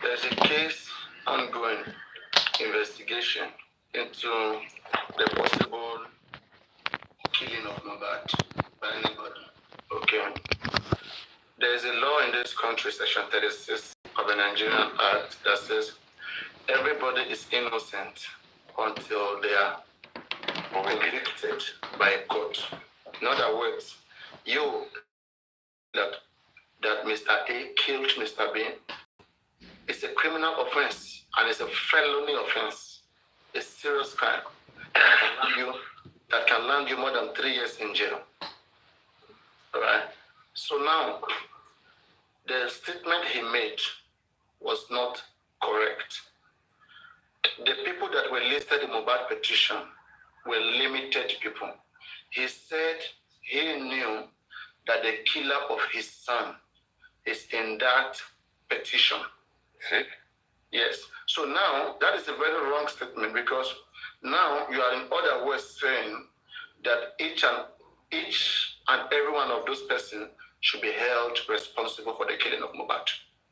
There's a case ongoing investigation into the possible killing of Mohbad by anybody. Okay. There is a law in this country, Section 36 of the Nigerian Act, that says everybody is innocent until they are convicted by a court. In other words, you that Mr. A killed Mr. B, it's a criminal offense and it's a felony offense, a serious crime that can land you more than 3 years in jail. All right. So now, the statement he made was not correct. The people that were listed in Mohbad petition were limited people. He said he knew that the killer of his son is in that petition. See? Yes. So now, that is a very wrong statement, because now you are in other words saying that each and every one of those persons should be held responsible for the killing of Mohbad.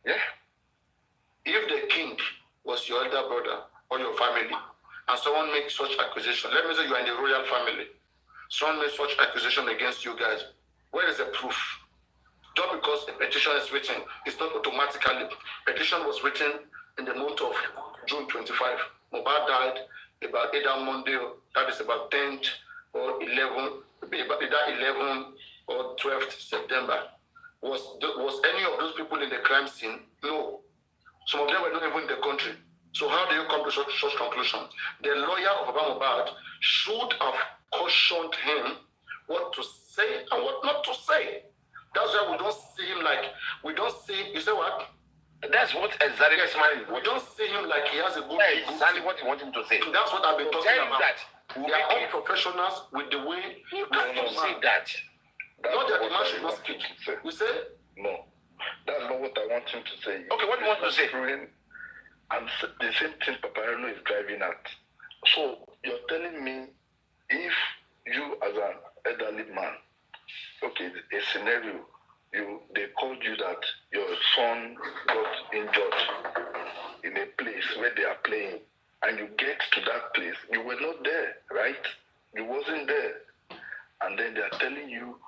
Yeah. If the king was your elder brother or your family, and someone makes such accusation, let me say you are in the royal family, someone makes such accusation against you guys, where is the proof? Just because a petition is written, it's not automatically. Petition was written in the month of June 25. Mohbad died about either Monday, that is about 10th or 11th, either 11th or 12th September. Was any of those people in the crime scene? No. Some of them were not even in the country. So how do you come to such conclusion? The lawyer of Mohbad should have cautioned him what to say and what not to say. That's why we don't see him like, you say what? That's what exactly we don't see him like he has a good exactly what you want him to say. That's what I've been talking about. That. They are all professionals with the way you can't say that. Not that the man should not speak. You say? No. That's not what I want him to say. Okay, what do you want to say? And the same thing Papariano is driving at. So you're telling me if you as an elderly man, okay, a scenario, they called you that your son got injured in a place where they are playing, and you get to that place, you were not there, right? You wasn't there. And then they are telling you,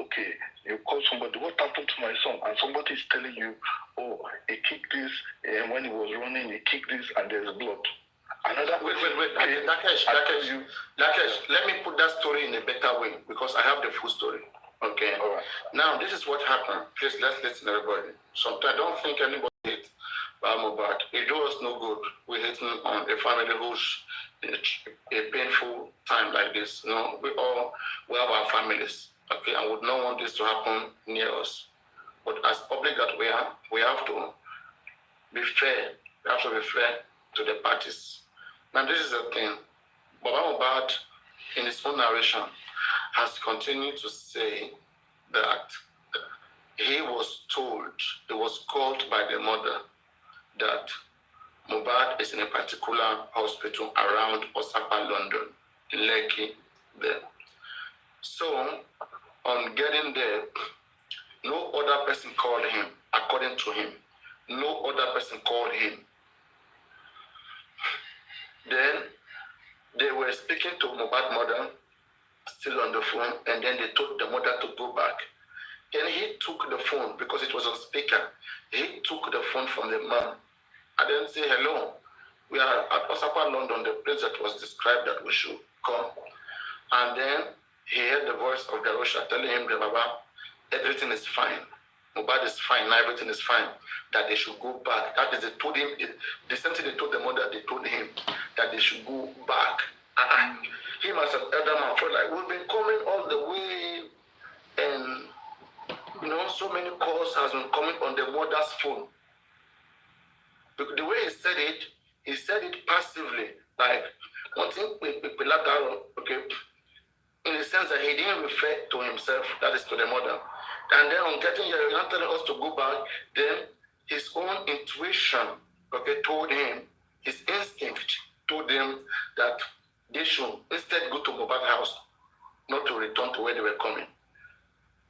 okay, you call somebody, what happened to my son? And somebody is telling you, oh, he kicked this, and when he was running, he kicked this, and there's blood. Another wait, Dakesh, let me put that story in a better way, because I have the full story. Okay. All right. Now, this is what happened. Please, let's listen to everybody. Sometimes I don't think anybody hate Mohbad. It do us no good. We're hating on a family who's in a painful time like this. You know, we have our families. Okay, and would not want this to happen near us. But as public that we are, we have to be fair. We have to be fair to the parties. Now, this is the thing. Mohbad, in his own narration, has continued to say that he was called by the mother that Mohbad is in a particular hospital around Osapa, London, in Lekki, there. So, on getting there, no other person called him, according to him. No other person called him. Then, they were speaking to Mohbad's mother, still on the phone, and then they told the mother to go back. Then he took the phone, because it was on speaker. He took the phone from the mom and then say, hello, we are at Osapa, London, the place that was described that we should come. And then he heard the voice of Garosha telling him, Baba, everything is fine. Mohbad is fine, everything is fine, that they should go back. That is, they told him, the same thing they told the mother, they told him that they should go back. Him as an elder man felt like, we've been coming all the way, and so many calls has been coming on the mother's phone. The way he said it passively, like one thing okay, in the sense that he didn't refer to himself, that is to the mother. And then on getting here, he's not telling us to go back, then his own intuition, okay, told him, his instinct told him that they should instead go to Mohbad's house, not to return to where they were coming.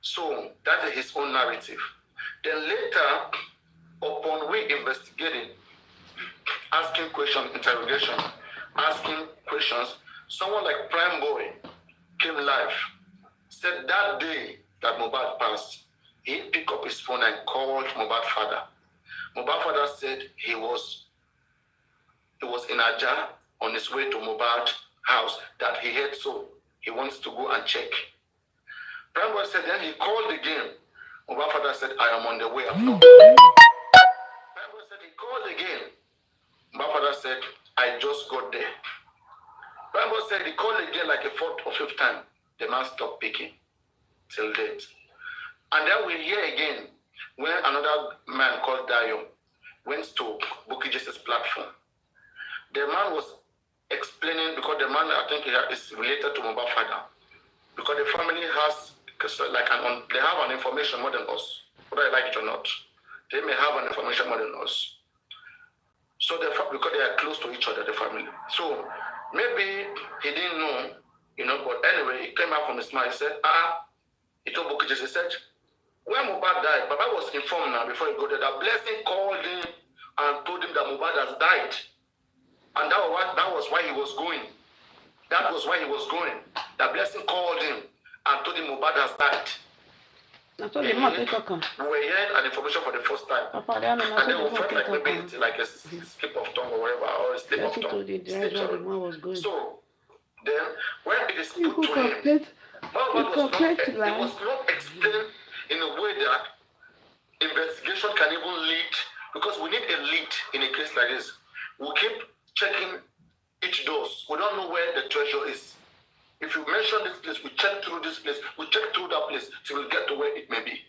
So that is his own narrative. Then later, Upon we investigating, asking questions, interrogation, asking questions, someone like Prime Boy came live, said that day that Mohbad passed, he picked up his phone and called Mohbad father. Mohbad father said he was in Aja on his way to Mohbad house, that he heard so he wants to go and check. Prime Boy said then he called again. Mohbad father said, I am on the way, I'm not. Prime Boy said he called again. Mohbad father said, I just got there. Prime Boy said he called again like a fourth or fifth time. The man stopped picking till date. And then we hear again when another man called Dayo went to Bukky Jese's platform. The man was explaining, because the man, I think, is related to Mohbad father, because the family has they have an information more than us, whether I like it or not. They may have an information more than us. So because they are close to each other, the family. So maybe he didn't know, but anyway, he came out from his mind. He said, he told Bukky Jesse, he said, when Mohbad died, Baba was informed now before he got there that Blessing called him and told him that Mohbad has died. And that was why he was going. That was why he was going. That Blessing called him and told him Mohbad has died. We were hearing an information for the first time. Papariano, and then we felt like maybe it's like a skip of tongue or whatever, or a slip of tongue. So then when it is put to him, it was not explained in a way that investigation can even lead, because we need a lead in a case like this. We keep checking each doors. We don't know where the treasure is. If you mention this place, we check through this place, we check through that place, till we'll get to where it may be.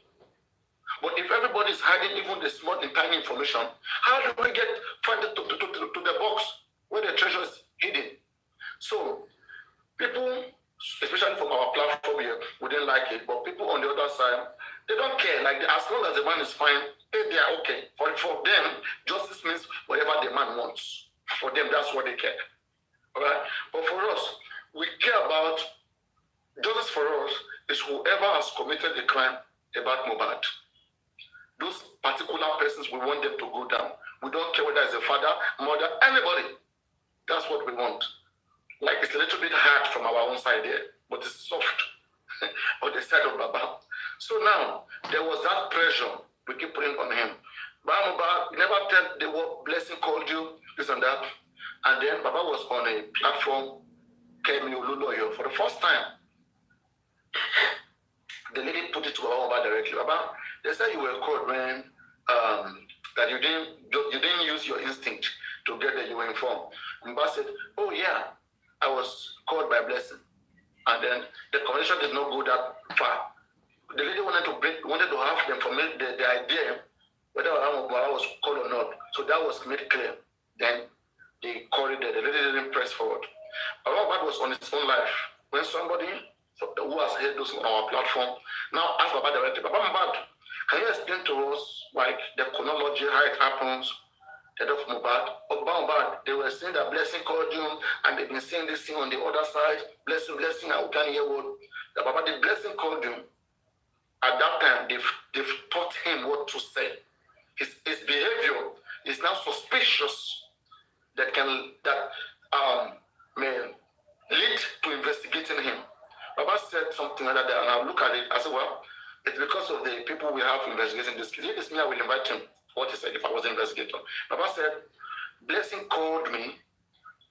But if everybody is hiding even the small and tiny information, how do we find it to the box where the treasure is hidden? So people, especially from our platform here, we didn't like it. But people on the other side, they don't care. Like as long as the man is fine, they are okay. For them, justice means whatever the man wants. For them, that's what they care. All right. But for us, we care about justice. For us is whoever has committed the crime about Mohbad. Those particular persons, we want them to go down. We don't care whether it's a father, mother, anybody. That's what we want. Like it's a little bit hard from our own side there, but it's soft on the side of Baba. So now there was that pressure we keep putting on him. Baba, never tell the word Blessing called you, this and that. And then Baba was on a platform, came Lawyer for the first time. The lady put it to Baba directly. Baba, they said you were called when that you didn't use your instinct to get that you were informed. And Baba said, oh yeah, I was called by Blessing. And then the conversation did not go that far. The lady wanted to have the information, the idea whether Baba was called or not. So that was made clear. Then they called it there. The lady didn't press forward. Baba was on his own life. When somebody who has heard those on our platform now ask Baba directly, Baba Mohbad, can you explain to us like the chronology, how it happens, the death of Mohbad? Mohbad, they were saying that Blessing called you, and they've been saying this thing on the other side. Blessing, I can't hear what. The Baba, the Blessing called you. At that time, they've taught him what to say. His behavior is now suspicious that may lead to investigating him. Baba said something like that, and I look at it. I said, well, it's because of the people we have investigating this case. If it's me, I will invite him. What he said if I was an investigator. Baba said, Blessing called me,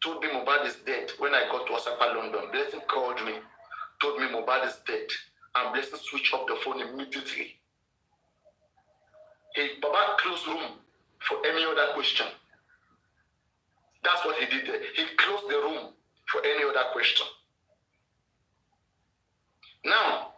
told me Mohbad is dead. When I got to Osaka, London, Blessing called me, told me Mohbad is dead, and Blessing switched off the phone immediately. Baba closed room for any other question. That's what he did there. He closed the room for any other question. Now,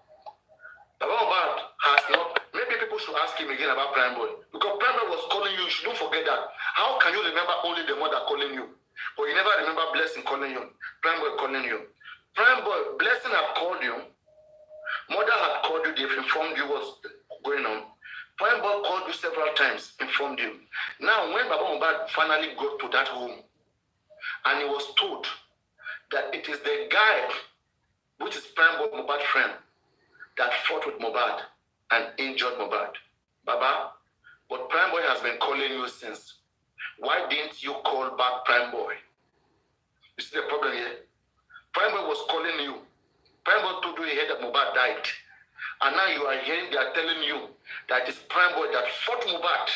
Baba Mohbad has not. Maybe people should ask him again about Prime Boy, because Prime Boy was calling you. Don't forget that. How can you remember only the mother calling you, but you never remember Blessing calling you, Prime Boy calling you? Prime Boy, Blessing had called you. Mother had called you. They've informed you what's going on. Prime Boy called you several times, informed you. Now, when Baba Mohbad finally got to that home, and he was told that it is the guy, which is Prime Boy Mohbad's friend, that fought with Mohbad and injured Mohbad. Baba, But Prime Boy has been calling you since. Why didn't you call back Prime Boy? You see the problem here? Prime Boy was calling you. Prime Boy told you he heard that Mohbad died. And now you are hearing they are telling you that it's Prime Boy that fought Mohbad.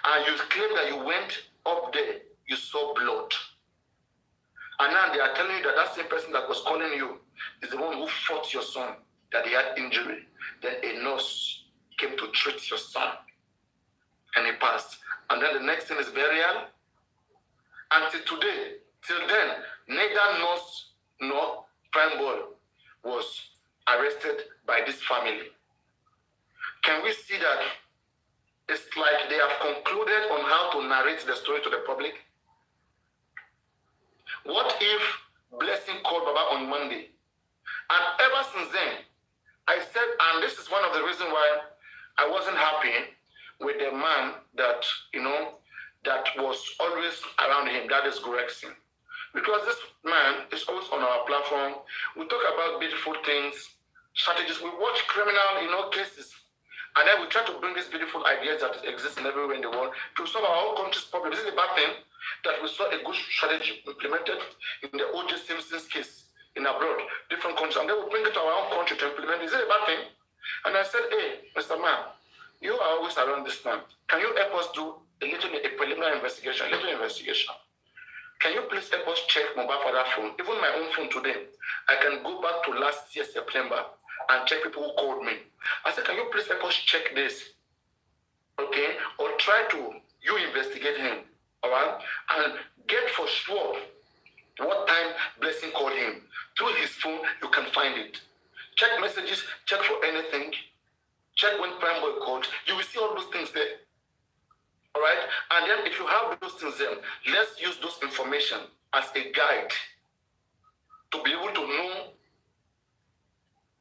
And you claim that you went up there, you saw blood. And now they are telling you that that same person that was calling you is the one who fought your son, that he had injury. Then a nurse came to treat your son. And he passed. And then the next thing is burial. Until today, till then, neither nurse nor Prime Boy was arrested by this family. Can we see that it's like they have concluded on how to narrate the story to the public? What if Blessing called Baba on Monday? And ever since then, I said, and this is one of the reasons why I wasn't happy with the man that, that was always around him, that is Gregson. Because this man is always on our platform. We talk about beautiful things, strategies. We watch criminal, cases. And then we try to bring these beautiful ideas that exist everywhere in the world to solve our own country's problem. This is the bad thing, that we saw a good strategy implemented in the O.J. Simpson's case in abroad, different countries, and then we bring it to our own country to implement. Is it a bad thing? And I said, hey, Mr. Man, you are always around this man. Can you help us do a preliminary investigation, a little investigation? Can you please help us check Mohbad for that phone? Even my own phone today, I can go back to last year, September, and check people who called me. I said, can you please help us check this? Okay? Or try to, investigate him, all right? And get for sure what time Blessing called him. Through his phone, you can find it. Check messages, check for anything. Check when Prime Boy called. You will see all those things there. All right? And then if you have those things there, let's use those information as a guide to be able to know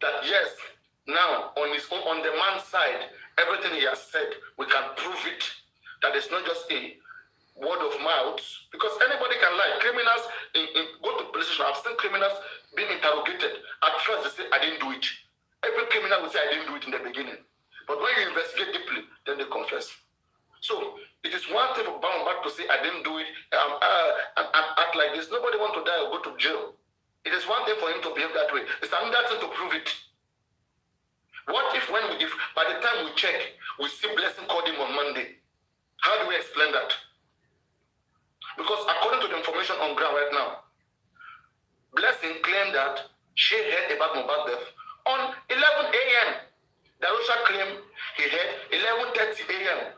that yes, now on the man's side, everything he has said, we can prove it. That it's not just a word of mouth, because anybody can lie. Criminals go to police station. I've seen criminals being interrogated. At first they say, I didn't do it. Every criminal will say, I didn't do it in the beginning. But when you investigate deeply, then they confess. So it is one thing for Mohbad to say, I didn't do it, and act like this. Nobody wants to die or go to jail. It is one thing for him to behave that way. It's another thing to prove it. What if by the time we check, we see Blessing called him on Monday? How do we explain that? Because according to the information on ground right now, Blessing claimed that she heard about Mohbad death on 11 a.m. Darusha claimed he heard 11:30 a.m.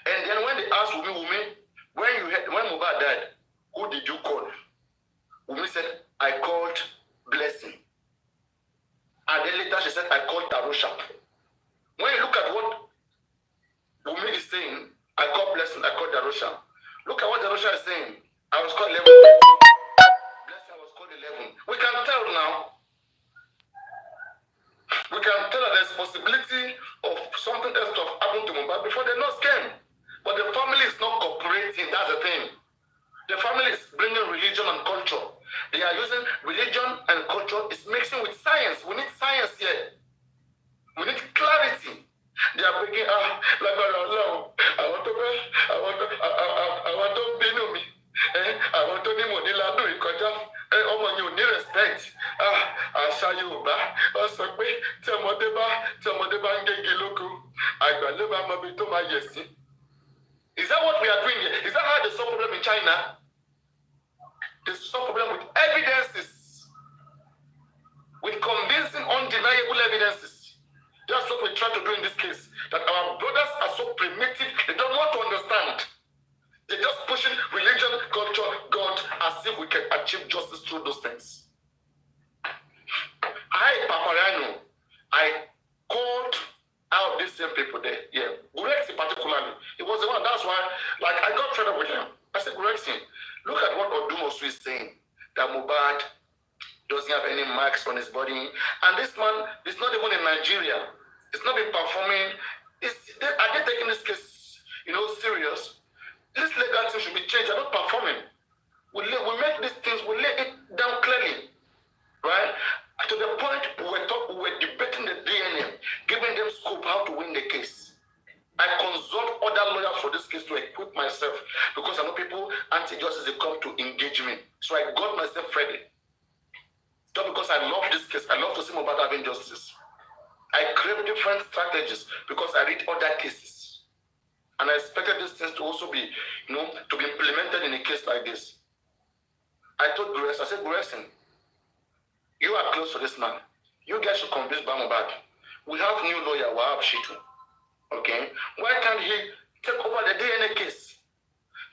And then when they asked Wumi, when Mohbad died, who did you call? Wumi said, I called Blessing. And then later she said, I called Darusha. When you look at what Wumi is saying, I called Blessing, I called Darusha. Look at what Darusha is saying. I was called 11. Blessing, I was called 11. We can tell now. We can tell that there's possibility of something else to have happened to Mohbad before the nurse came. But the family is not cooperating. That's the thing. The family is bringing religion and culture. They are using religion and culture. It's mixing with science. We need science here. We need clarity. They are bringing, I want to be no me. I want to be Modila do it. You need respect. I shall you back. Also, tell Modeba and Giloku. I got live my bit to my yes. Is that what we are doing here? Is that how they solve problem in China? They solve problem with evidences, with convincing, undeniable evidences. That's what we try to do in this case. That our brothers are so primitive, they don't want to understand. They're just pushing religion, culture, God, as if we can achieve justice through those things. Papariano, I called out these same people there. Yeah, Gurexi particularly. It was the one, that's why, I got fed up with him. I said, Gurexi, look at what Odumosu is saying, that Mohbad doesn't have any marks on his body. And this man is not even in Nigeria. It's not been performing. Are they taking this case, serious? This legal thing should be changed. They're not performing. We make these things, we lay it down clearly. Right? To the point we were debating the DNA, giving them scope how to win the case. I consult other lawyers for this case to equip myself because I know people, anti-justice, they come to engage me. So I got myself ready. Just because I love this case, I love to see Mohbad having justice. I crave different strategies because I read other cases. And I expected these things to also be, to be implemented in a case like this. I told Grace, I said, Grayson, you are close to this man. You guys should convince Mohbad. We have new lawyer, Wahab Shitu. Okay? Why can't he take over the DNA case?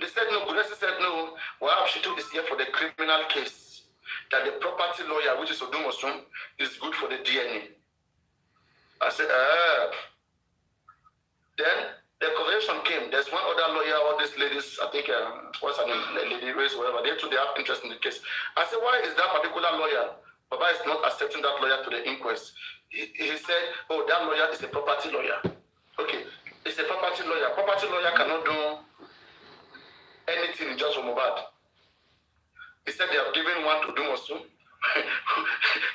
They said no, Grace said no. Wahab Shitu is here for the criminal case. That the property lawyer, which is Odumosun, is good for the DNA. I said, Then the conversation came. There's one other lawyer, all these ladies, I think, what's her name, Lady Grace, whatever, they too, they have interest in the case. I said, why is that particular lawyer, Baba is not accepting that lawyer to the inquest? He said, oh, that lawyer is a property lawyer. Okay, it's a property lawyer. Property lawyer cannot do anything in just Mohbad. He said they have given one to Dumosu,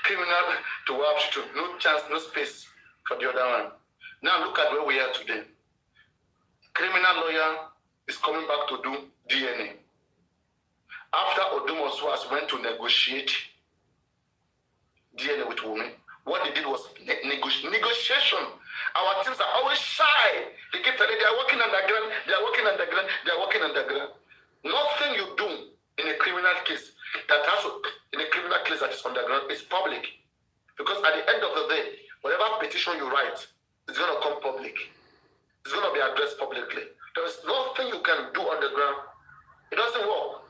criminal to Wahab, no chance, no space for the other one. Now look at where we are today. Criminal lawyer is coming back to do DNA. After Odumosu has went to negotiate DNA with women, what they did was negotiation. Our teams are always shy. They keep telling they are working underground, they are working underground, they are working underground. Nothing you do in a criminal case that is underground is public. Because at the end of the day, whatever petition you write is going to come public. It's going to be addressed publicly. There is nothing you can do on the ground. It doesn't work.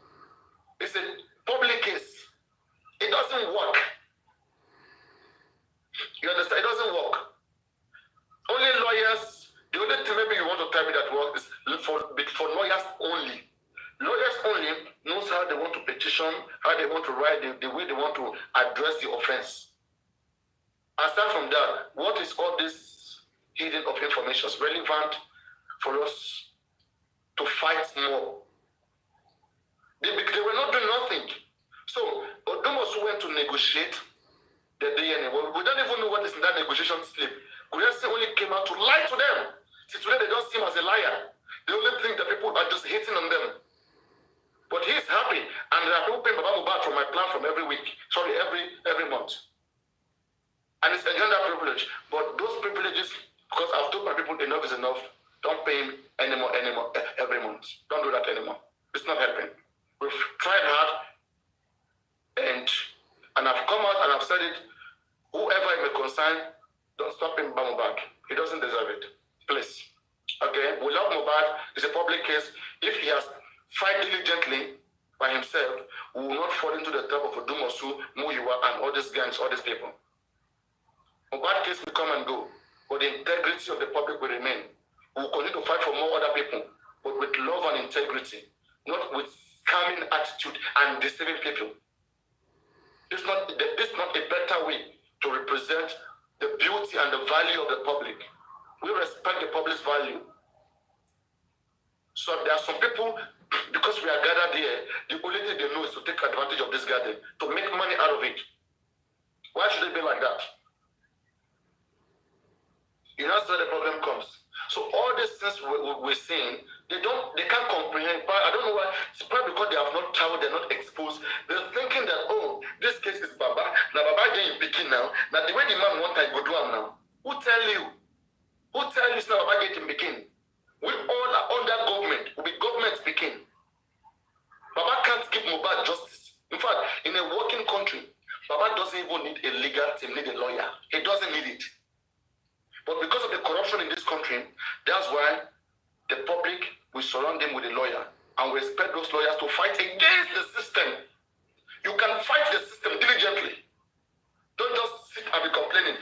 It's a public case. It doesn't work. You understand? It doesn't work. Only lawyers, the only thing maybe you want to tell me that works is for lawyers only. Lawyers only knows how they want to petition, how they want to write, the way they want to address the offense. Aside from that, what is all this hidden of information relevant for us to fight more? They were not doing nothing. So Odumosu went to negotiate the DNA. Well, we don't even know what is in that negotiation slip. Guyase only came out to lie to them. See, today they don't see him as a liar. They only think that people are just hating on them. But he's happy, and there are people paying Baba Mohbad from my plan from every month. And it's enjoying that privilege. But those privileges, because I've told my people enough is enough, don't pay him anymore every month. Don't do that anymore. It's not helping. We've tried hard, and I've come out and I've said it. Whoever it may concern, don't stop him Baba Mohbad. He doesn't deserve it. Please. Okay? We love Mohbad. It's a public case. If he has fight diligently by himself, we will not fall into the trap of Odumosu, Muyiwa, and all these gangs, all these people. Mohbad case will come and go, but the integrity of the public will remain. We will continue to fight for more other people, but with love and integrity, not with scamming attitude and deceiving people. This is not a better way to represent the beauty and the value of the public. We respect the public's value. So there are some people, because we are gathered here, the only thing they know is to take advantage of this gathering, to make money out of it. Why should it be like that? You know, that's where the problem comes. So all these things we're seeing, they can't comprehend. I don't know why. It's probably because they have not traveled, they're not exposed. They're thinking that, oh, this case is Baba. Now Baba getting picking now. Now the way the man want I go do him now. Who tell you? Who tell you now Baba getting picking? We all are under government. We be government speaking. Baba can't give Mohbad justice. In fact, in a working country, Baba doesn't even need a legal team, need a lawyer. He doesn't need it. But because of the corruption in this country, that's why the public will surround them with a lawyer. And we expect those lawyers to fight against the system. You can fight the system diligently. Don't just sit and be complaining.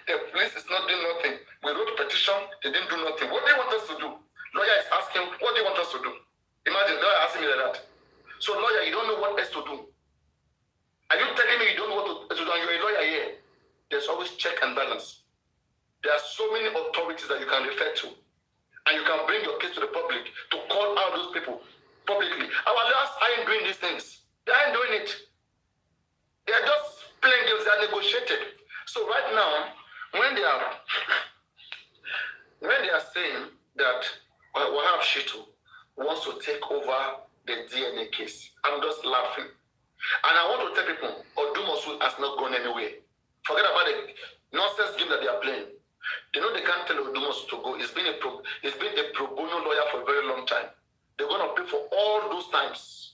The police is not doing nothing. We wrote a petition, they didn't do nothing. What do you want us to do? Lawyer is asking, what do you want us to do? Imagine, lawyer asking me like that. So lawyer, you don't know what else to do. Are you telling me you don't know what to do and you're a lawyer here? There's always check and balance. There are so many authorities that you can refer to. And you can bring your case to the public to call out those people publicly. Our lawyers aren't doing these things. They aren't doing it. They are just playing games, they are negotiated. So right now, when they are saying that Wahab Shitu wants to take over the DNA case. I'm just laughing. And I want to tell people, Odumosu has not gone anywhere. Forget about the nonsense game that they are playing. They know they can't tell Odumosu to go. He's been a pro bono lawyer for a very long time. They're going to pay for all those times.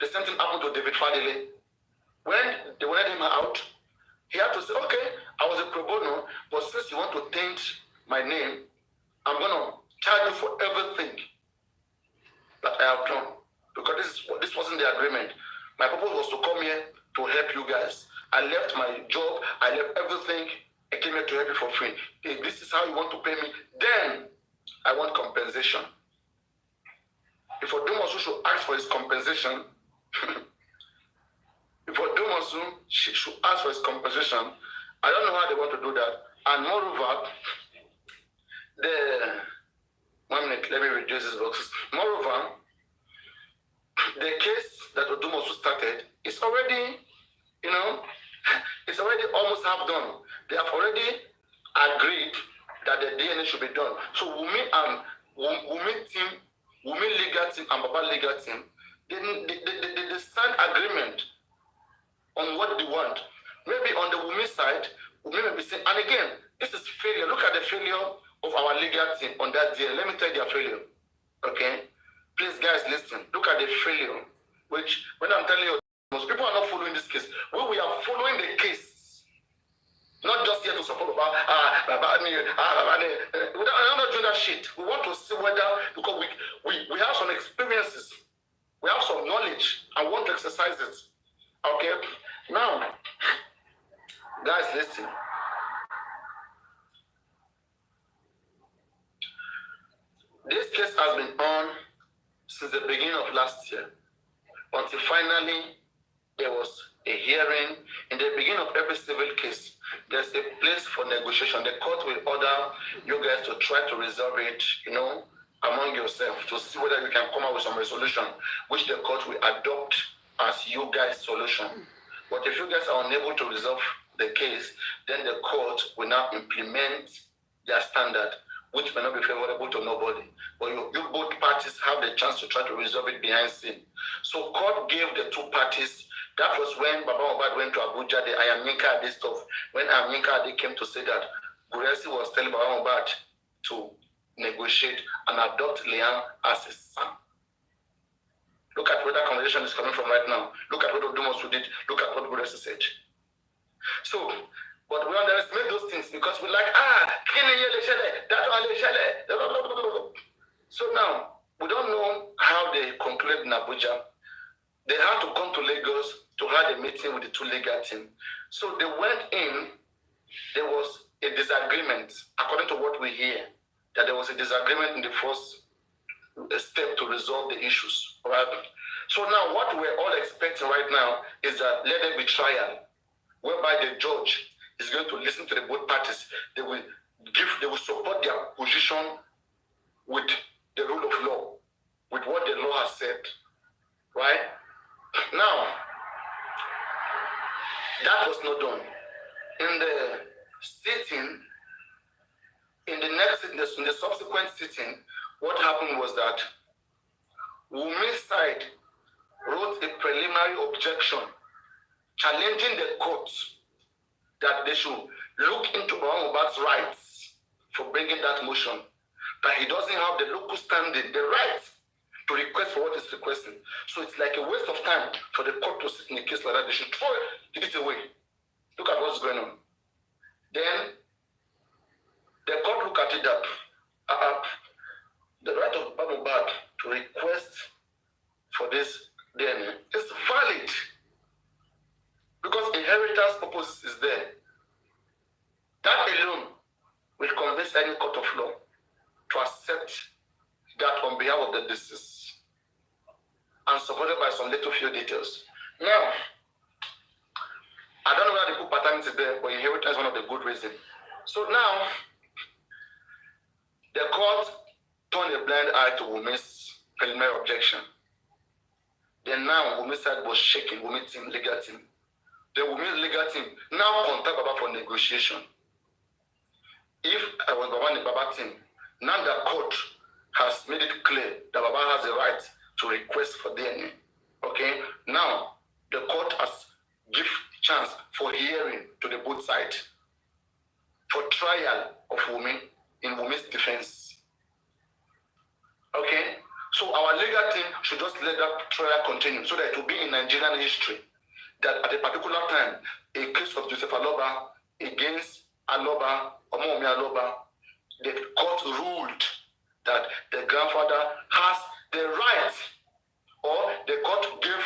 The same thing happened to David Fadele. When they wanted him out, he had to say, okay, I was a pro bono, but since you want to taint my name, I'm going to charge you for everything that I have done. Because this wasn't the agreement. My purpose was to come here to help you guys. I left my job, I left everything, I came here to help you for free. If this is how you want to pay me, then I want compensation. If Odumosu should ask for his compensation, if Odumosu should ask for his compensation, I don't know how they want to do that. And moreover, 1 minute, let me reduce this box. Moreover, the case that Odumosu started is already, it's already almost half done. They have already agreed that the DNA should be done. So Wumi legal team and Baba legal team, they signed agreement on what they want. Maybe on the Wumi side, Wumi may be saying, and again, this is failure. Look at the failure of our legal team on that DNA. Let me tell you their failure. Okay? Please, guys, listen. Look at the failure. Which, when I'm telling you, most people are not following this case. We are following the case. Not just here to support about, we're not doing that shit. We want to see whether, because we have some experiences, we have some knowledge, and want to exercise it. Okay? Now, guys, listen. This case has been on since the beginning of last year, until finally there was a hearing. In the beginning of every civil case, there's a place for negotiation. The court will order you guys to try to resolve it, among yourselves, to see whether you can come up with some resolution, which the court will adopt as you guys' solution. But if you guys are unable to resolve the case, then the court will now implement their standard, which may not be favorable to nobody. But you both parties have the chance to try to resolve it behind scene. So court gave the two parties, that was when Baba Mohbad went to Abuja, the Ayaminka Ade stuff. When Ayaminka Ade came to say that Guresi was telling Baba Mohbad to negotiate and adopt Liam as his son. Look at where that conversation is coming from right now. Look at what Odumosu did. Look at what Guresi said. So, but we underestimate those things because we like, so now, we don't know how they concluded in Abuja. They had to come to Lagos to have a meeting with the two legal team. So they went in, there was a disagreement, according to what we hear, that there was a disagreement in the first step to resolve the issues. Right? So now what we're all expecting right now is that let there be trial, whereby the judge is going to listen to the both parties. They will support their position with the rule of law, with what the law has said. Right? Now, that was not done. In the sitting, in the subsequent sitting, what happened was that Wumi's side wrote a preliminary objection challenging the court that they should look into Mohbad's rights for bringing that motion, that he doesn't have the local standing, the right to request for what he's requesting. So it's like a waste of time for the court to sit in a case like that. They should throw it away. Look at what's going on. Then the court look at it that the right of Mohbad to request for this DNA is valid because inheritance purpose is there. That alone will convince any court of law to accept that on behalf of the deceased and supported by some little few details. Now, I don't know whether they put paternity there, but inheritance is one of the good reasons. So now, the court turned a blind eye to Wumi's preliminary objection. Then now, Wumi's side was shaking, Wumi's team, legal team. The Wumi's legal team now contact Baba for negotiation. If I was Baba in the Baba team, Now the court has made it clear that Baba has the right to request for DNA. Okay? Now, the court has given chance for hearing to the both sides, for trial of Wumi in Wumi's defense. Okay? So our legal team should just let that trial continue so that it will be in Nigerian history that at a particular time, a case of Joseph Aloba against Aloba, Omomi Aloba, the court ruled that the grandfather has the right, or the court gave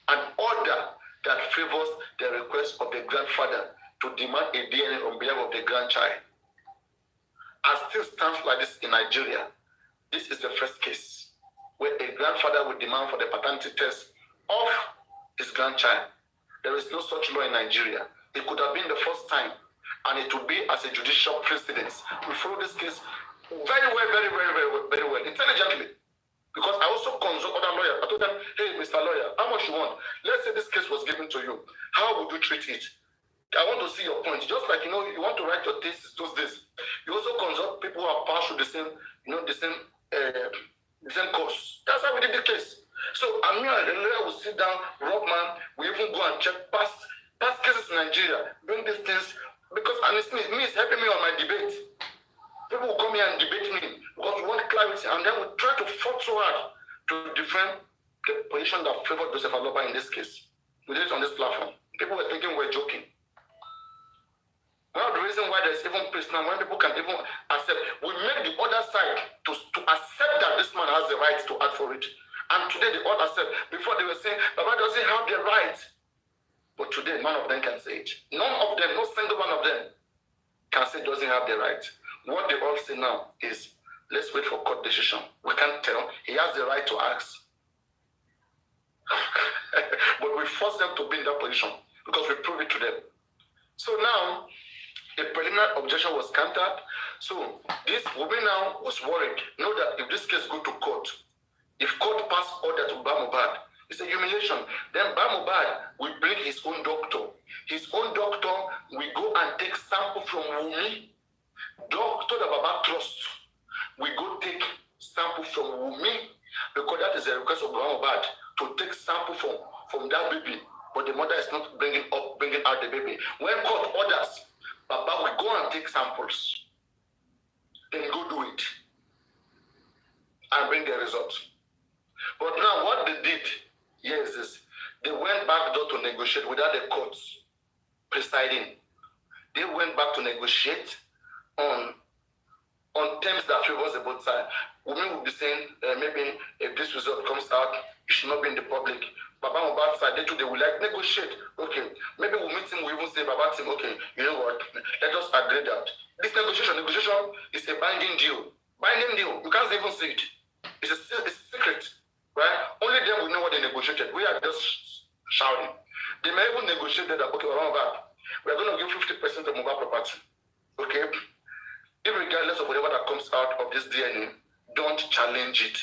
an order that favors the request of the grandfather to demand a DNA on behalf of the grandchild. As still stands like this in Nigeria, this is the first case where a grandfather will demand for the paternity test of his grandchild. There is no such law in Nigeria. It could have been the first time, and it will be as a judicial precedence. We follow this case very well, intelligently. Because I also consult other lawyers. I told them, hey, Mr. Lawyer, how much you want? Let's say this case was given to you. How would you treat it? I want to see your point. Just like, you want to write your thesis, those days. You also consult people who have passed through the same, the same course. That's how we did the case. So, and the lawyer will sit down, Robman, we even go and check past cases in Nigeria, bring these things, because honestly, it's helping me on my debate. People will come here and debate me because we want clarity, and then we try to fight so hard to defend the position that favored Joseph Aloba in this case. We did it on this platform. People were thinking we're joking. One of the reasons why there's even peace now, when people can even accept, we make the other side to accept that this man has the right to act for it. And today they all accept. Before they were saying, Baba doesn't have the right. But today, none of them can say it. None of them, no single one of them can say doesn't have the right. What they all say now is, let's wait for court decision. We can't tell. He has the right to ask. But we force them to be in that position because we prove it to them. So now, a preliminary objection was countered. So this woman now was worried. Know that if this case go to court, if court pass order to Mohbad, it's a humiliation. Then Mohbad will bring his own doctor. His own doctor will go and take sample from Wumi. Doctor that Baba trust. We go take sample from Wumi because that is a request of Mohbad to take sample from that baby. But the mother is not bringing out the baby. When court orders, Baba will go and take samples. Then go do it and bring the results. But now what they did, yes, is they went back door to negotiate without the courts presiding. They went back to negotiate on terms that favors the both sides. Women will be saying, maybe if this result comes out, it should not be in the public. Baba Mohbad side, they will like negotiate. Okay, maybe we'll meet him, we even say, Baba team, okay, you know what, let us agree that. This negotiation is a binding deal. Binding deal, you can't even see it. It's a secret, right? Only them will know what they negotiated. We are just shouting. They may even negotiate that, okay, we're going to give 50% of Mohbad property. Okay? Irregardless of whatever that comes out of this DNA, don't challenge it.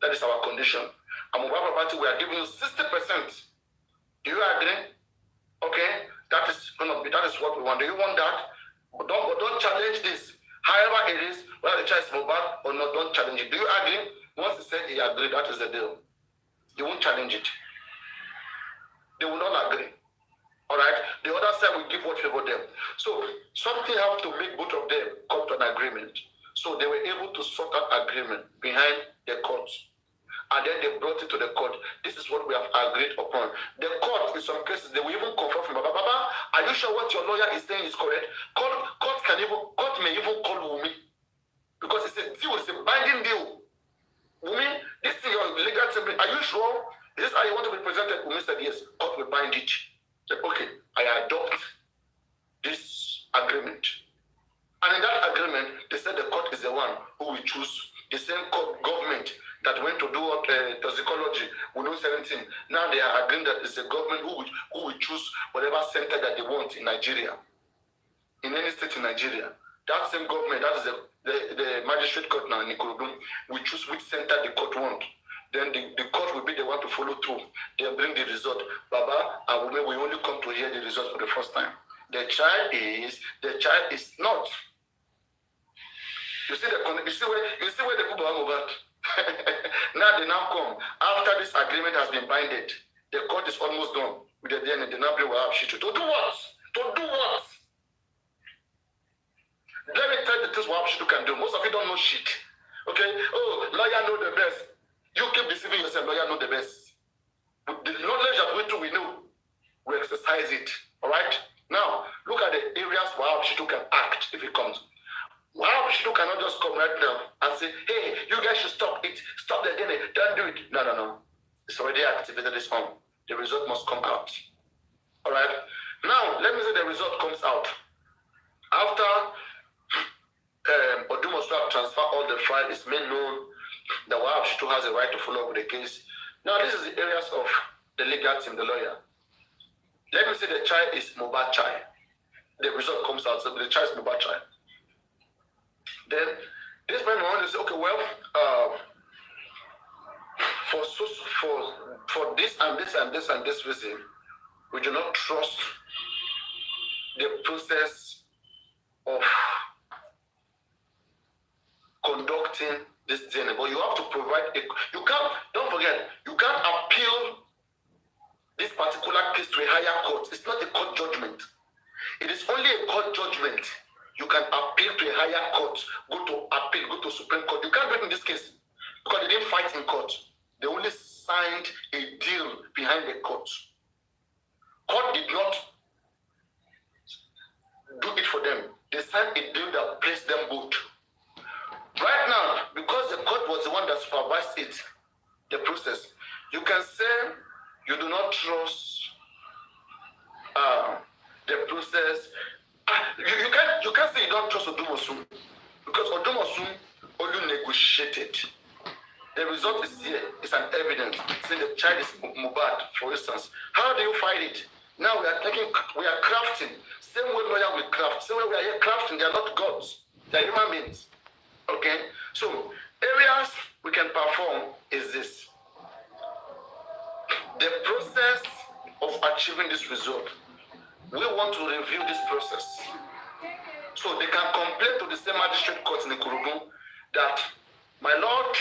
That is our condition. And Mohbad property, we are giving you 60%. Do you agree? Okay? That is what we want. Do you want that? But don't challenge this. However it is, whether the child is Mohbad or not, don't challenge it. Do you agree? Once he said he agreed, that is the deal. They won't challenge it. They will not agree. All right? The other side will give what favor them. So something have to make both of them come to an agreement. So they were able to sort out agreement behind the court. And then they brought it to the court. This is what we have agreed upon. The court, in some cases, they will even confirm from Baba, are you sure what your lawyer is saying is correct? Court may even call Wumi. Because it's a deal, it's a binding deal. Wumi, this is your legal team. Are you sure? Is this how you want to be presented? Wumi said, yes, court will bind it. Said, okay, I adopt this agreement. And in that agreement, they said the court is the one who will choose the same court government that went to do toxicology with 17. Now they are agreeing that it's the government who will choose whatever center that they want in Nigeria. In any state in Nigeria. That same government, that is the magistrate court now in Ikorodu, will choose which center the court wants. Then the court will be the one to follow through. They'll bring the result. Baba and Wumi will only come to hear the result for the first time. The child is not. You see where they put Mohbad. Now they now come after this agreement has been binded. The court is almost done with the DNA. They now bring Wahab Shitu. To do what? To do what? Let me tell you the things Wahab Shitu can do. Most of you don't know shit. Okay? Oh, lawyer know the best. You keep deceiving yourself. Lawyer know the best. With the knowledge that we know, we exercise it. All right? Now, look at the areas Wahab Shitu can act if it comes. Wahab Shitu cannot just come right now and say, hey, you guys should stop it. Stop the DNA. Don't do it. No. It's already activated this home. The result must come out. All right? Now, let me say the result comes out. After Oduma must have transferred all the files, it's made known that Wahab Shitu has a right to follow up with the case. Now, this is the areas of the legal team, the lawyer. Let me say the child is Mohbad child. The result comes out, so the child is Mohbad child. Then this man will say, okay, well, for this and this and this and this reason, we do not trust the process of conducting this DNA. But you have to provide don't forget, you can't appeal this particular case to a higher court. It's not a court judgment. It is only a court judgment. You can appeal to a higher court, go to Supreme Court. You can't do it in this case because they didn't fight in court. They only signed a deal behind the court. Court did not do it for them. They signed a deal that placed them both. Right now, because the court was the one that supervised it, the process, you can say you do not trust the process. You can't say you don't trust Odumosun because Odumosun only negotiated. The result is here. It's an evidence. Say the child is Mohbad, for instance. How do you fight it? Now we are crafting. Same way lawyer will craft. Same way we are here crafting. They are not gods. They are human beings. Okay? So areas we can perform is this. The process of achieving this result. We want to review this process. So they can complain to the same magistrate court in Ikorodu that, my lord,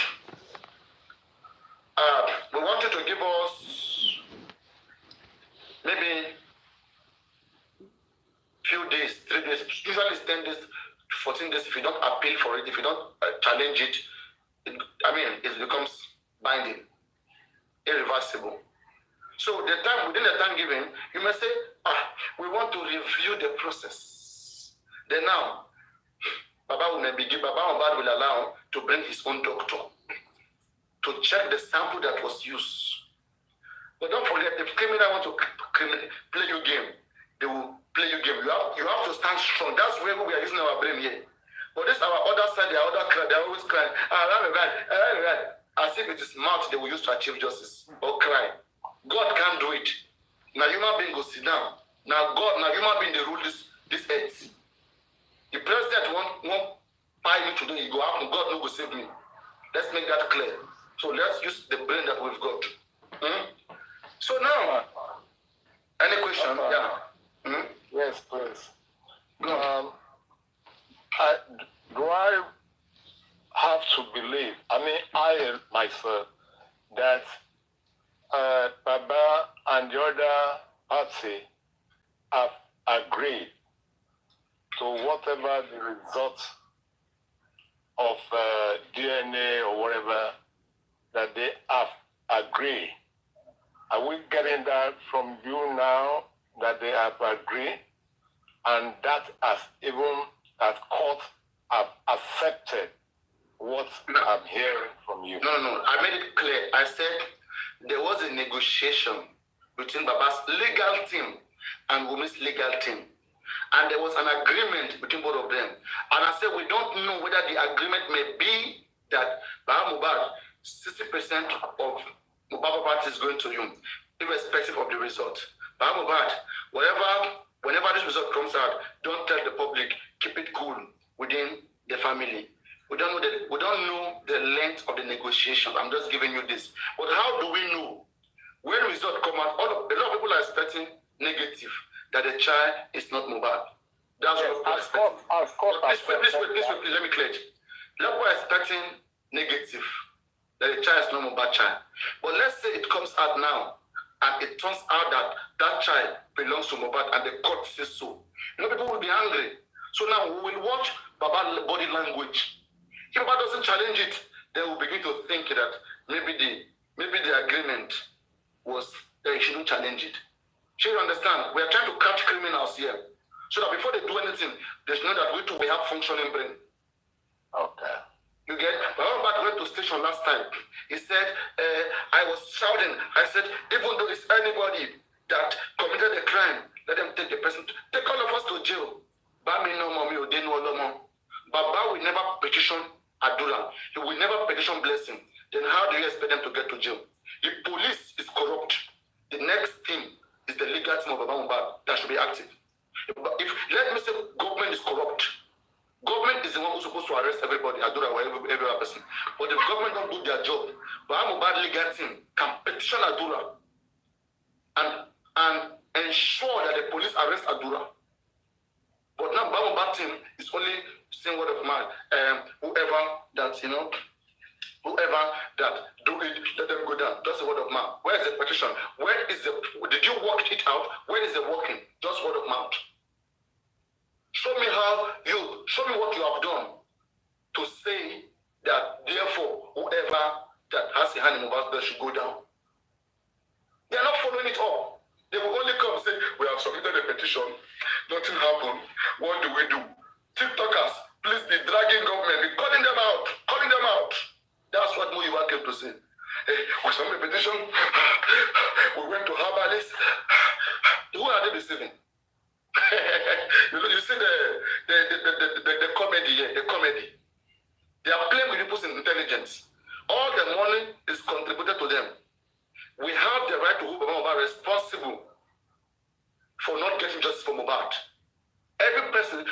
we want you to give us maybe few days, 3 days, usually it's 10 days, 14 days. If you don't appeal for it, if you don't challenge it, it becomes binding, irreversible. So within the time given, you may say, we want to review the process. Then now, Baba Mohbad will allow to bring his own doctor to check the sample that was used. But don't forget, if criminal want to play your game, they will play your game. You have to stand strong. That's where we are using our brain here. But this our other side, they are always crying. As if it is mouth they will use to achieve justice or cry. God can't do it. Now human being go sit down. Now human being they rule this earth. The president won't buy me today, it go happen. God no go save me. Let's make that clear. So let's use the brain that we've got. So now, any question? Yeah. Yes, please. Do I have to believe, I myself, that Baba and the other party have agreed to whatever the result of DNA or whatever that they have agreed? Are we getting that from you now that they have agreed and that court have accepted what I'm hearing from you? No. I made it clear. I said there was a negotiation between Baba's legal team and Wumi's legal team. And there was an agreement between both of them. And I said we don't know whether the agreement may be that Baba Mohbad, 60% of Mohbad property is going to you, irrespective of the result. Baba Mohbad, whenever this result comes out, don't tell the public, keep it cool within the family. We don't know the length of the negotiation. I'm just giving you this. But how do we know? When the result come out, a lot of people are expecting negative, that the child is not Mohbad. That's what people are expecting. Please, let me clear it. People are expecting negative, that the child is not Mohbad child. But let's say it comes out now, and it turns out that that child belongs to Mohbad, and the court says so. People will be angry. So now we will watch Baba's body language. If Baba doesn't challenge it, they will begin to think that maybe the agreement was that he shouldn't challenge it. So you understand? We are trying to catch criminals here, so that before they do anything, they should know that we too we have functioning brain. Okay. You get? Mohbad went to station last time. He said, I was shouting. I said, even though it's anybody that committed a crime, let them take the person. Take all of us to jail. Baba will never petition Adura. He will never petition Blessing. Then how do you expect them to get to jail? If police is corrupt, the next thing is the legal team of Mohbad that should be active. If let me say government is corrupt, government is the one who's supposed to arrest everybody, Adura or every other person. But if government don't do their job, Mohbad legal team can petition Adura and ensure that the police arrest Adura. But now Mohbad team is only saying word of mouth. Whoever that do it, let them go down. Just a word of mouth. Where is the petition? Where is the? Did you work it out? Where is the working? Just word of mouth. Show me what you have done to say that therefore whoever that has a hand in Mohbad's blood should go down. They are not following it up. They will only come and say, we have submitted a petition, nothing happened. What do we do? TikTokers, please be dragging government, be calling them out. That's what Mohbad came to say. Hey, we submitted a petition, we went to Herbalist. Who are they deceiving? You see the comedy here, the comedy. They are playing with people's intelligence. All the money is contributed to them. We have the right to hold Mohbad responsible for not getting justice for Mohbad. Every person,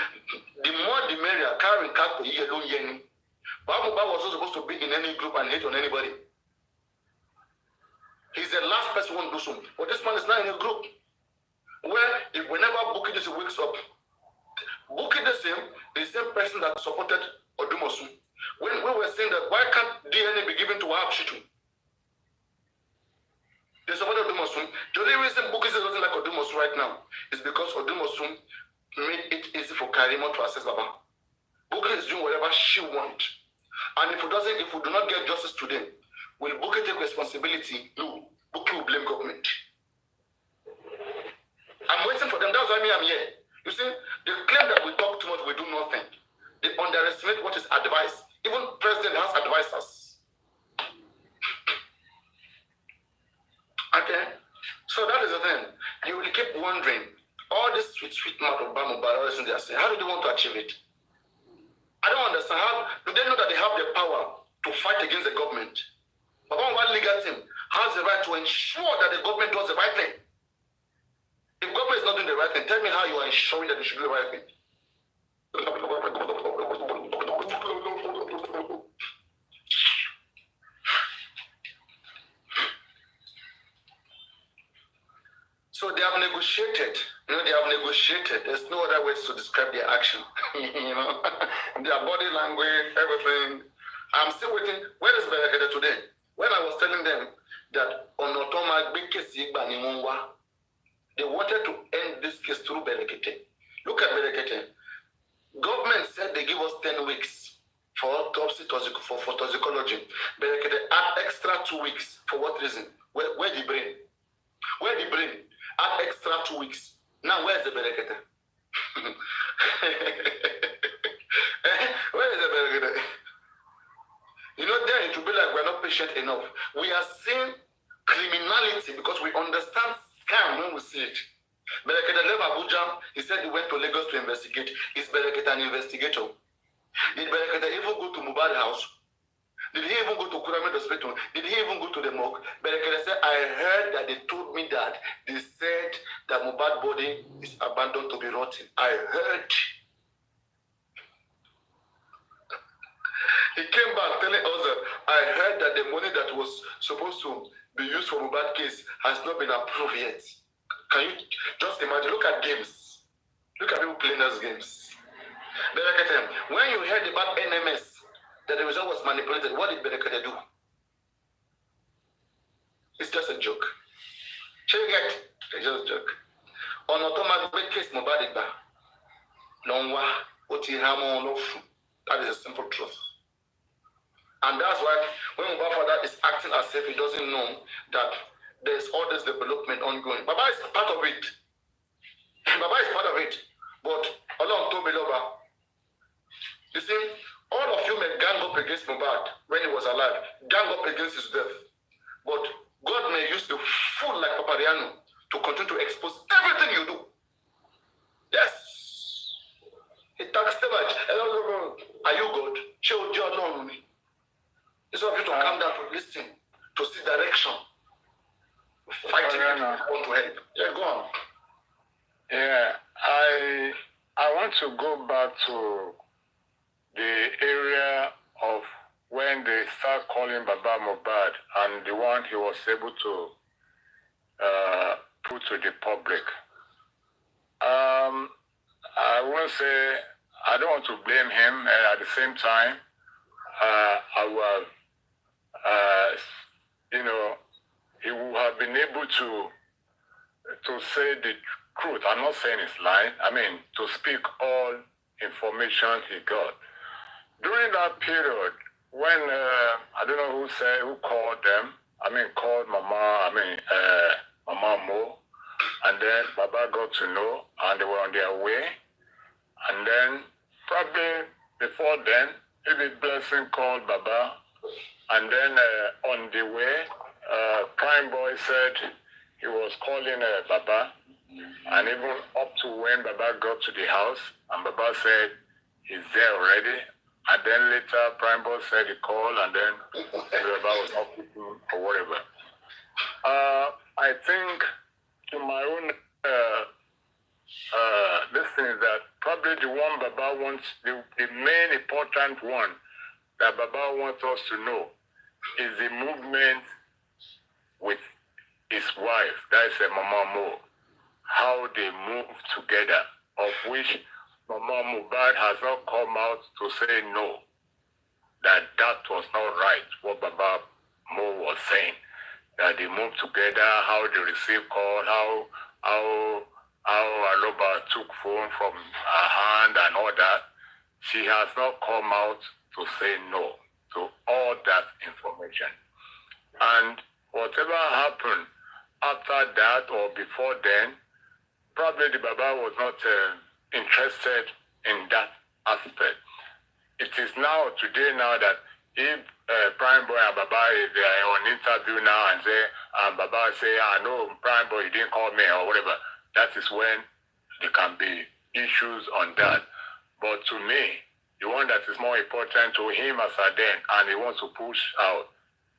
the more the merrier, carrying cat for yellow yen. But Mohbad was not supposed to be in any group and hate on anybody. He's the last person who will do so. But this man is not in a group. Where if whenever Bukky Jesse wakes up, Bukky Jesse is the same person that supported Odumosu. When we were saying that why can't DNA be given to Abshitu? They supported Odumosu. The only reason Bukky Jesse doesn't like Odumosu right now is because Odumosu made it easy for Karimo to access Baba. Bukky is doing whatever she wants. And if we do not get justice today, will Bukky take responsibility? No. Bukky will blame government. I'm waiting for them. That's why I'm here. You see, they claim that we talk too much, we do nothing. They underestimate what is advice. Even president has advisors. Okay? So that is the thing. You will keep wondering, all this sweet mouth of Mohbad, all this thing they are saying, how do they want to achieve it? I don't understand. How do they know that they have the power to fight against the government? But one legal team has the right to ensure that the government does the right thing. If government is not doing the right thing, tell me how you are ensuring that they should do the right thing. So they have negotiated. There's no other way to describe their action. Their body language, everything. I'm still waiting. Where is Berekete today? When I was telling them that on Otoma they wanted to end this case through Berekete. Look at Berekete. Government said they give us 10 weeks for autopsy for toxicology. Berekete add extra 2 weeks. For what reason? Where the brain? Where the brain? Add extra 2 weeks. Now where is the Berekete? Where is the Berekete? There it will be like we're not patient enough. We are seeing criminality because we understand scam when we see it. Berekete left Abuja. He said he went to Lagos to investigate. Is Berekete an investigator? Did Berekete even go to Mohbad's house? Did he even go to Kurame Hospital? Did he even go to the morgue? Berekete said, I heard that they told me that they said that Mohbad's body is abandoned to be rotting. I heard. He came back telling us that I heard that the money that was supposed to be used for Mohbad's case has not been approved yet. Can you just imagine? Look at games. Look at people playing those games. When you heard about NMS that the result was manipulated, what did Berekete do? It's just a joke. Should you get? It's just a joke. On automatic case, Mohbad ba. Longwa, oti hamo lofu. That is a simple truth. And that's why when Mohbad father is acting as if he doesn't know that there's all this development ongoing. Baba is part of it. Baba is part of it. But along to Beloba, you see, all of you may gang up against Mohbad when he was alive, gang up against his death. But God may use the fool like Papariano to continue to expose everything you do. Yes. He talks too much. Are you God? Show your known. It's of you to come down to listen, to see direction. Fighting want to help. Yeah, go on. Yeah, I want to go back to the area of when they start calling Baba Mohbad and the one he was able to put to the public. I won't say, I don't want to blame him. At the same time, I was, he would have been able to say the truth. I'm not saying it's lying. I mean, to speak all information he got. During that period, when I don't know who called them. Called Mama. Mama Mo, and then Baba got to know, and they were on their way. And then probably before then, maybe Blessing called Baba, and then on the way, Prime Boy said he was calling Baba, and even up to when Baba got to the house, and Baba said he's there already. And then later, Prime Boy said he called, and then Baba was not picking or whatever. I think, to my own this thing is that probably the one Baba wants, the main important one that Baba wants us to know is the movement with his wife, that is Mama Mo, how they move together, of which Mama Mohbad has not come out to say no, that was not right, what Baba Mo was saying, that they moved together, how they received call, how Aloba took phone from her hand and all that. She has not come out to say no to all that information. And whatever happened after that or before then, probably the Baba was not interested in that aspect. It is now, today now, that if Prime Boy and Baba is on interview now and say, and Baba say, I know Prime Boy, you didn't call me or whatever, that is when there can be issues on that. But to me, the one that is more important to him as a then, and he wants to push out,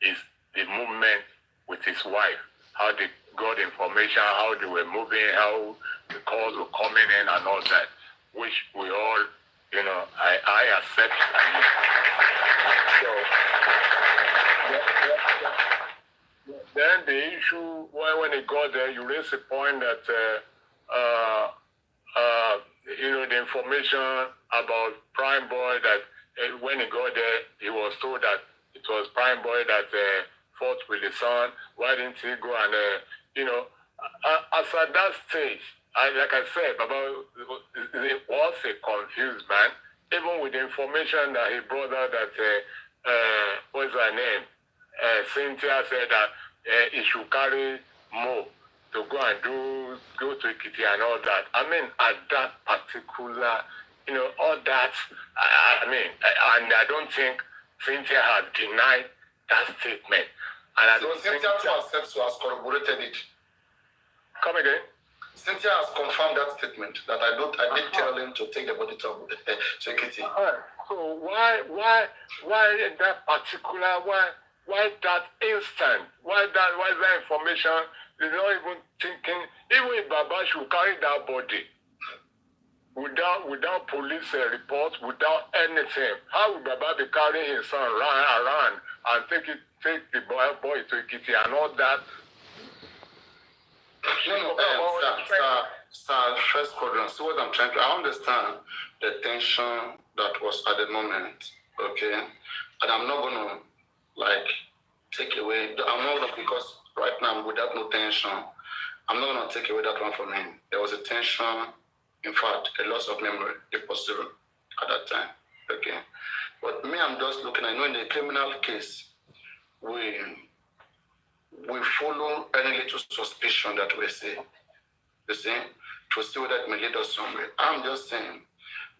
is the movement with his wife, how they got information, how they were moving, how the calls were coming in and all that, which we all, I accept. So, then the issue, when it got there, you raised the point that, the information about Prime Boy, that when he got there, he was told that it was Prime Boy that fought with the son. Why didn't he go and, as at that stage, like I said, Baba was a confused man, even with the information that he brought out that, what's her name? Cynthia said that he should carry Mo to go and go to Ekiti and all that. At that particular, all that, and I don't think Cynthia has denied that statement. And I don't think Cynthia herself has corroborated it. Come again? Cynthia has confirmed that statement that I did tell him to take the body to Ekiti. So why that particular, why that instant, why that information is not even thinking, even if Baba should carry that body without police reports, without anything, how would Baba be carrying his son around and take the boy to Ekiti and all that? Sir, first quadrant, see what I'm trying to, I understand the tension that was at the moment, okay? and I'm not gonna like take away. I'm not gonna, because right now I'm without no tension. I'm not gonna take away that one from him. There was a tension, in fact, a loss of memory, if possible, at that time. Okay, but me, I'm just looking. I know in the criminal case, we follow any little suspicion that we see. You see, to see whether it may lead us somewhere. I'm just saying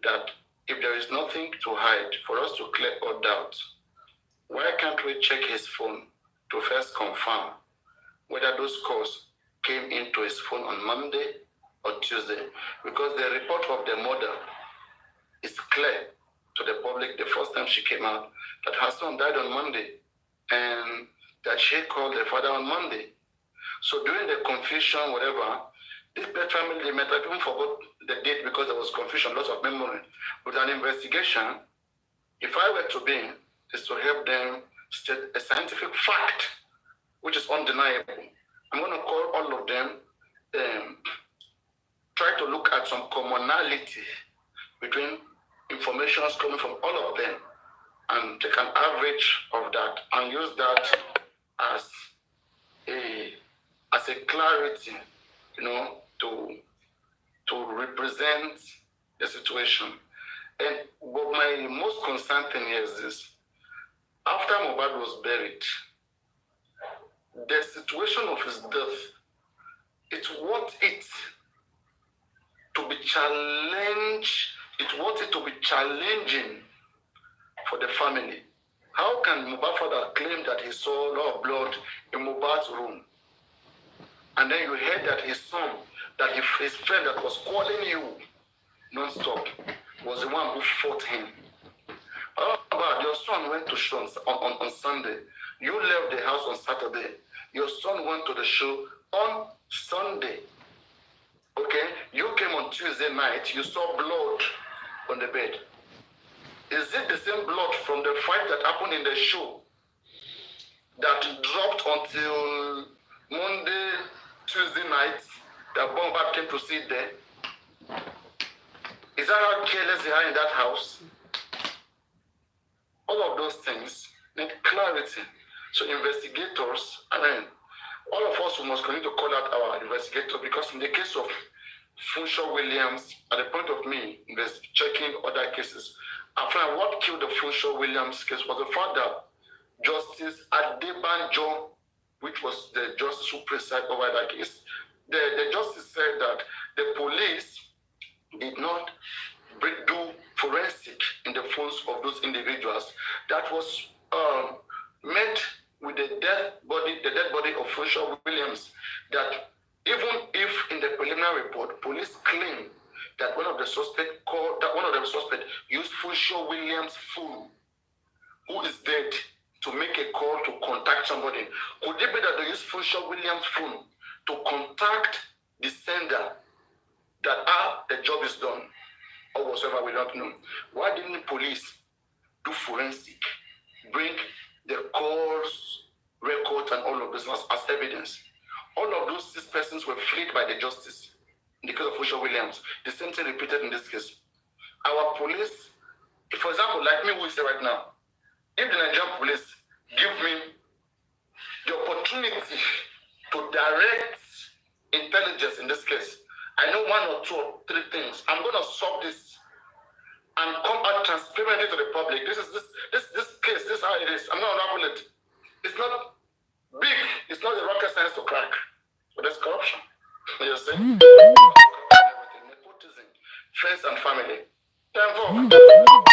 that if there is nothing to hide, for us to clear all doubts, why can't we check his phone to first confirm whether those calls came into his phone on Monday or Tuesday? Because the report of the mother is clear to the public the first time she came out that her son died on Monday and that she called the father on Monday. So during the confusion, whatever, this family, they might have even forgot the date because there was confusion, loss of memory. With an investigation, if I were to be, is to help them state a scientific fact, which is undeniable. I'm going to call all of them, try to look at some commonality between information coming from all of them and take an average of that and use that as a clarity, to represent the situation. And but my most concerned thing here is this. After Mohbad was buried, the situation of his death, it's worth it to be challenged, it's worth it to be challenging for the family. How can Mohbad father claim that he saw a lot of blood in Mohbad's room? And then you heard that his son, that his friend that was calling you non-stop, was the one who fought him. How about your son went to show on Sunday? You left the house on Saturday. Your son went to the show on Sunday. Okay? You came on Tuesday night. You saw blood on the bed. Is it the same blood from the fight that happened in the show that dropped until Monday, Tuesday night, that Mohbad came to see it there? Is that how careless they are in that house? All of those things need clarity. So investigators, all of us must continue to call out our investigators, because in the case of Funshaw Williams, at the point of me checking other cases, I found what killed the Funshaw Williams case was the fact that Justice Adebanjo, which was the justice who presided over that case, the justice said that the police did not do forensic in the phones of those individuals. That was met with the dead body of Funshaw Williams. That even if in the preliminary report, police claim that one of the suspects used Funshaw Williams' phone, who is dead, to make a call to contact somebody. Could it be that they used Funshaw Williams' phone to contact the sender that the job is done, or whatsoever, we don't know? Why didn't the police do forensic, bring the calls, records, and all of this as evidence? All of those 6 persons were freed by the justice in the case of Funshaw Williams. The same thing repeated in this case. Our police, for example, like me who is here right now, if the Nigerian police give me the opportunity to direct intelligence in this case, I know 1 or 2 or 3 things. I'm going to solve this and come out transparently to the public. This case, this is how it is. I'm not unravel it. It's not big. It's not a rocket science to crack. But there's corruption. You see? Nepotism, friends and family. They're involved. This whole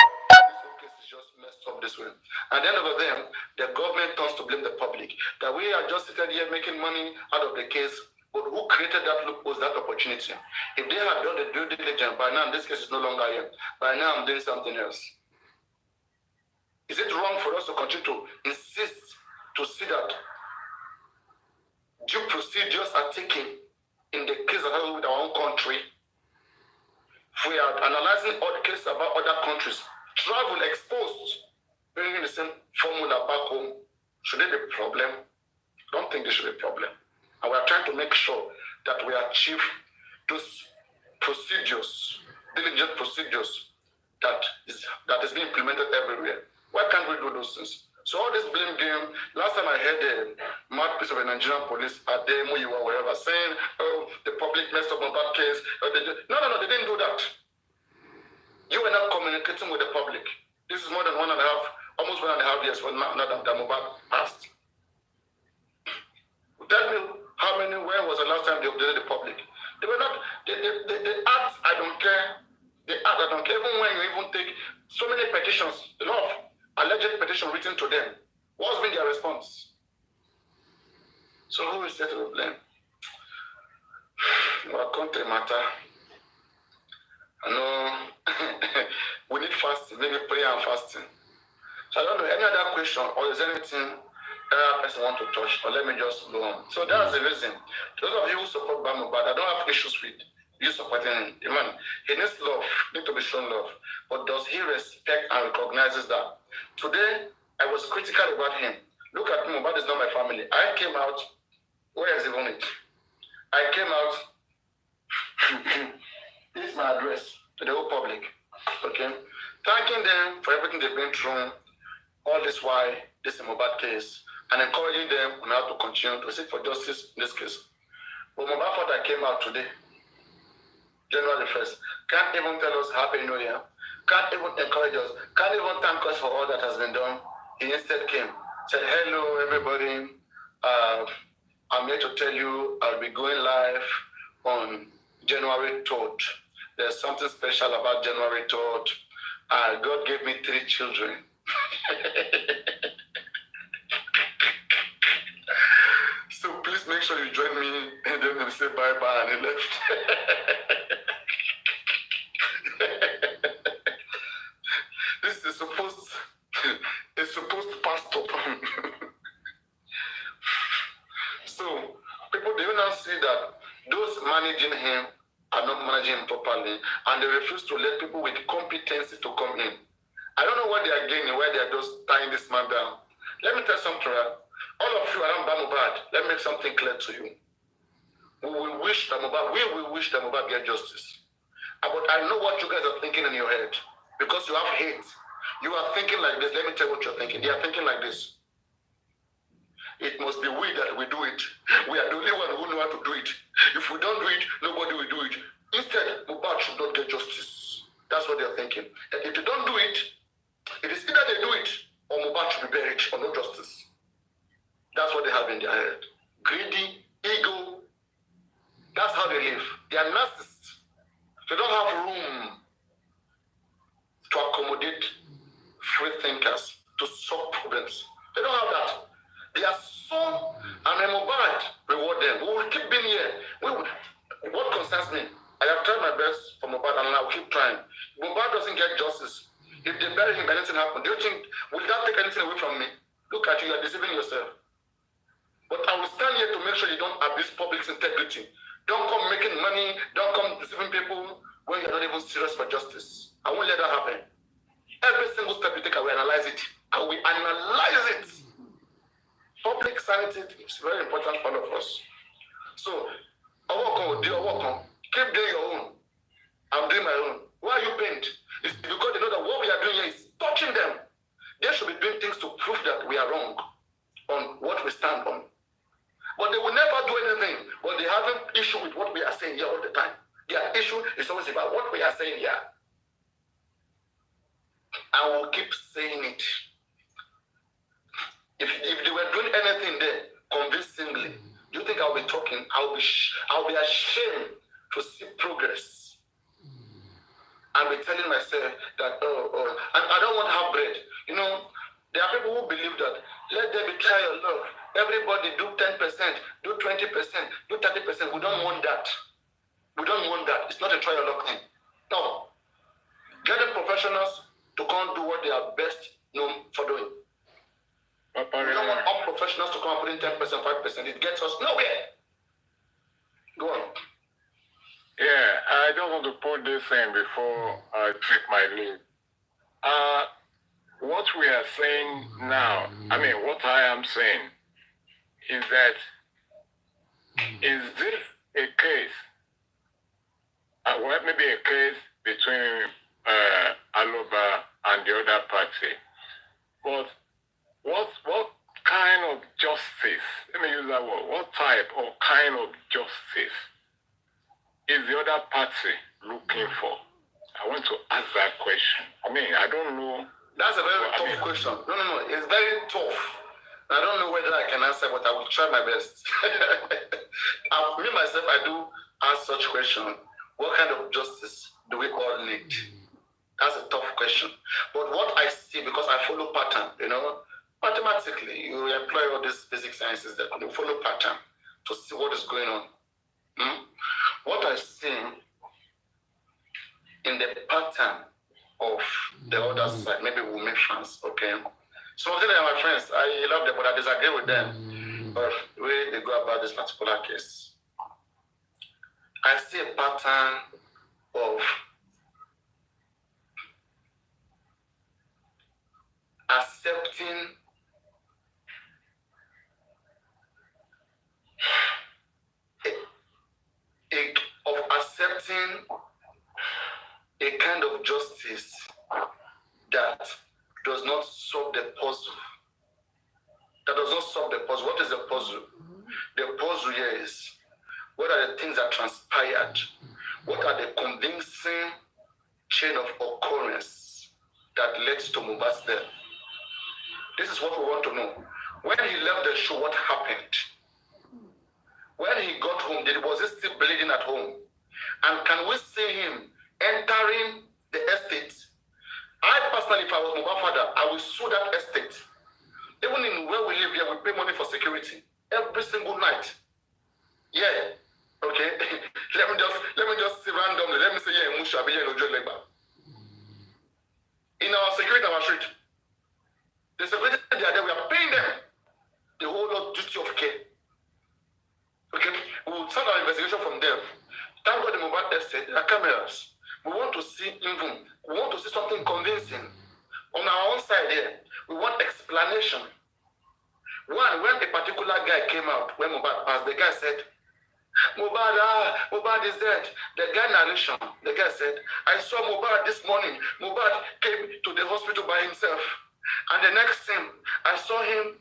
case is just messed up this way. And then over there, the government turns to blame the public. That we are just sitting here making money out of the case. But who created that loophole, that opportunity? If they had done the due diligence, by now this case is no longer here. By now I'm doing something else. Is it wrong for us to continue to insist to see that due procedures are taken in the case that has with our own country? If we are analyzing all the cases about other countries, travel exposed, bringing the same formula back home, should it be a problem? I don't think there should be a problem. And we are trying to make sure that we achieve those procedures, diligent procedures that is being implemented everywhere. Why can't we do those things? So all this blame game, last time I heard a mad piece of a Nigerian police at Demo, you were wherever, saying, oh, the public messed up on that case. No, they didn't do that. You were not communicating with the public. This is more than almost 1.5 years when Mohbad passed. Tell me when was the last time they updated the public? They were not, they act, I don't care. They act, I don't care. Even when you even take so many petitions, a lot of alleged petition written to them, what's been their response? So who is there to blame? Our country matter. I know we need fasting, maybe prayer and fasting. So I don't know, any other question or is there anything person want to touch, or let me just go on. So that's the reason. Those of you who support Mohbad, I don't have issues with you supporting him. The man, he needs love, need to be shown love. But does he respect and recognizes that? Today, I was critical about him. Look at me, Mohbad is not my family. I came out, where is even it? I came out, this is my address to the whole public. Okay? Thanking them for everything they've been through, all this while, this is a Mohbad case, and encouraging them on how to continue to seek for justice in this case. But Mohbad father came out today, January 1st, can't even tell us Happy New Year, can't even encourage us, can't even thank us for all that has been done. He instead came, said, hello everybody, I'm here to tell you I'll be going live on January 3rd. There's something special about January 3rd. God gave me 3 children. So please make sure you join me, and then they say bye-bye, and he left. This is a supposed pastor. So people, do you now see that those managing him are not managing him properly, and they refuse to let people with competency to come in. I don't know what they are gaining, why they are just tying this man down. Let me tell you something, right? All of you around Mohbad, let me make something clear to you. We will wish that Mohbad get justice. But I know what you guys are thinking in your head. Because you have hate. You are thinking like this. Let me tell you what you're thinking. They are thinking like this. It must be we that we do it. We are the only one who know how to do it. If we don't do it, nobody will do it. Instead, Mohbad should not get justice. That's what they're thinking. And if they don't do it, it is either they do it or Mohbad should be buried or no justice. That's what they have in their head. Greedy, ego. That's how they live. They are narcissists. They don't have room to accommodate free thinkers, to solve problems. They don't have that. They are so, and Mohbad reward them. We will keep being here. What concerns me, I have tried my best for Mohbad and I will keep trying. Mohbad doesn't get justice. If they bury him, anything happen. Do you think, will that take anything away from me? Look at you, you're deceiving yourself. But I will stand here to make sure you don't abuse public's integrity. Don't come making money, don't come deceiving people when you're not even serious for justice. I won't let that happen. Every single step you take, I will analyze it. I will analyze it. Public sanity is very important for all of us. So, keep doing your own. I'm doing my own. Why are you pained? It's because they know that what we are doing here is touching them. They should be doing things to prove that we are wrong on what we stand on. But they will never do anything. But they have an issue with what we are saying here all the time. Their issue is always about what we are saying here. I will keep saying it. If they were doing anything there convincingly, do you think I'll be talking? I'll be ashamed to see progress. I'll be telling myself that, and I don't want to have bread. You know, there are people who believe that, let there be trial of love. Everybody do 10%, do 20%, do 30%. We don't want that. We don't want that. It's not a trial of thing. No. Getting professionals to come do what they are best known for doing. We don't want unprofessionals to come and put in 10%, 5%. It gets us nowhere. Go on. Yeah, I don't want to put this in before I take my leave. What we are saying now, what I am saying is that, is this a case, maybe a case between Aloba and the other party, But what kind of justice? Let me use that word. What type or kind of justice is the other party looking for? I want to ask that question. I mean, I don't know. That's a very tough question. No. It's very tough. I don't know whether I can answer, but I will try my best. Me, myself, I do ask such question. What kind of justice do we all need? That's a tough question. But what I see, because I follow pattern, mathematically, you employ all these basic sciences that you follow pattern to see what is going on. What I see in the pattern of the other side, maybe we'll make friends, okay? Some of them are my friends. I love them, but I disagree with them. But the way they go about this particular case, I see a pattern of accepting a kind of justice that does not solve the puzzle. That does not solve the puzzle. What is the puzzle? The puzzle here is, what are the things that transpired? What are the convincing chain of occurrence that led to Mohbad's death? This is what we want to know. When he left the show, what happened? When he got home, was he still bleeding at home? And can we see him entering the estate? I personally, if I was Mohbad's father, I will sue that estate. Even in where we live here, we pay money for security every single night. Yeah. Okay. let me just say randomly. Let me say yeah, Musha be in our security, our street. The security they are there, we are paying them the whole lot duty of care. Okay, we will start our investigation from there. Thank God the Mohbad estate, there are cameras. We want to see even, we want to see something convincing. On our own side here, we want explanation. One, when a particular guy came out, when Mohbad passed, the guy said, Mohbad is dead. The guy narration, the guy said, I saw Mohbad this morning. Mohbad came to the hospital by himself. And the next thing, I saw him,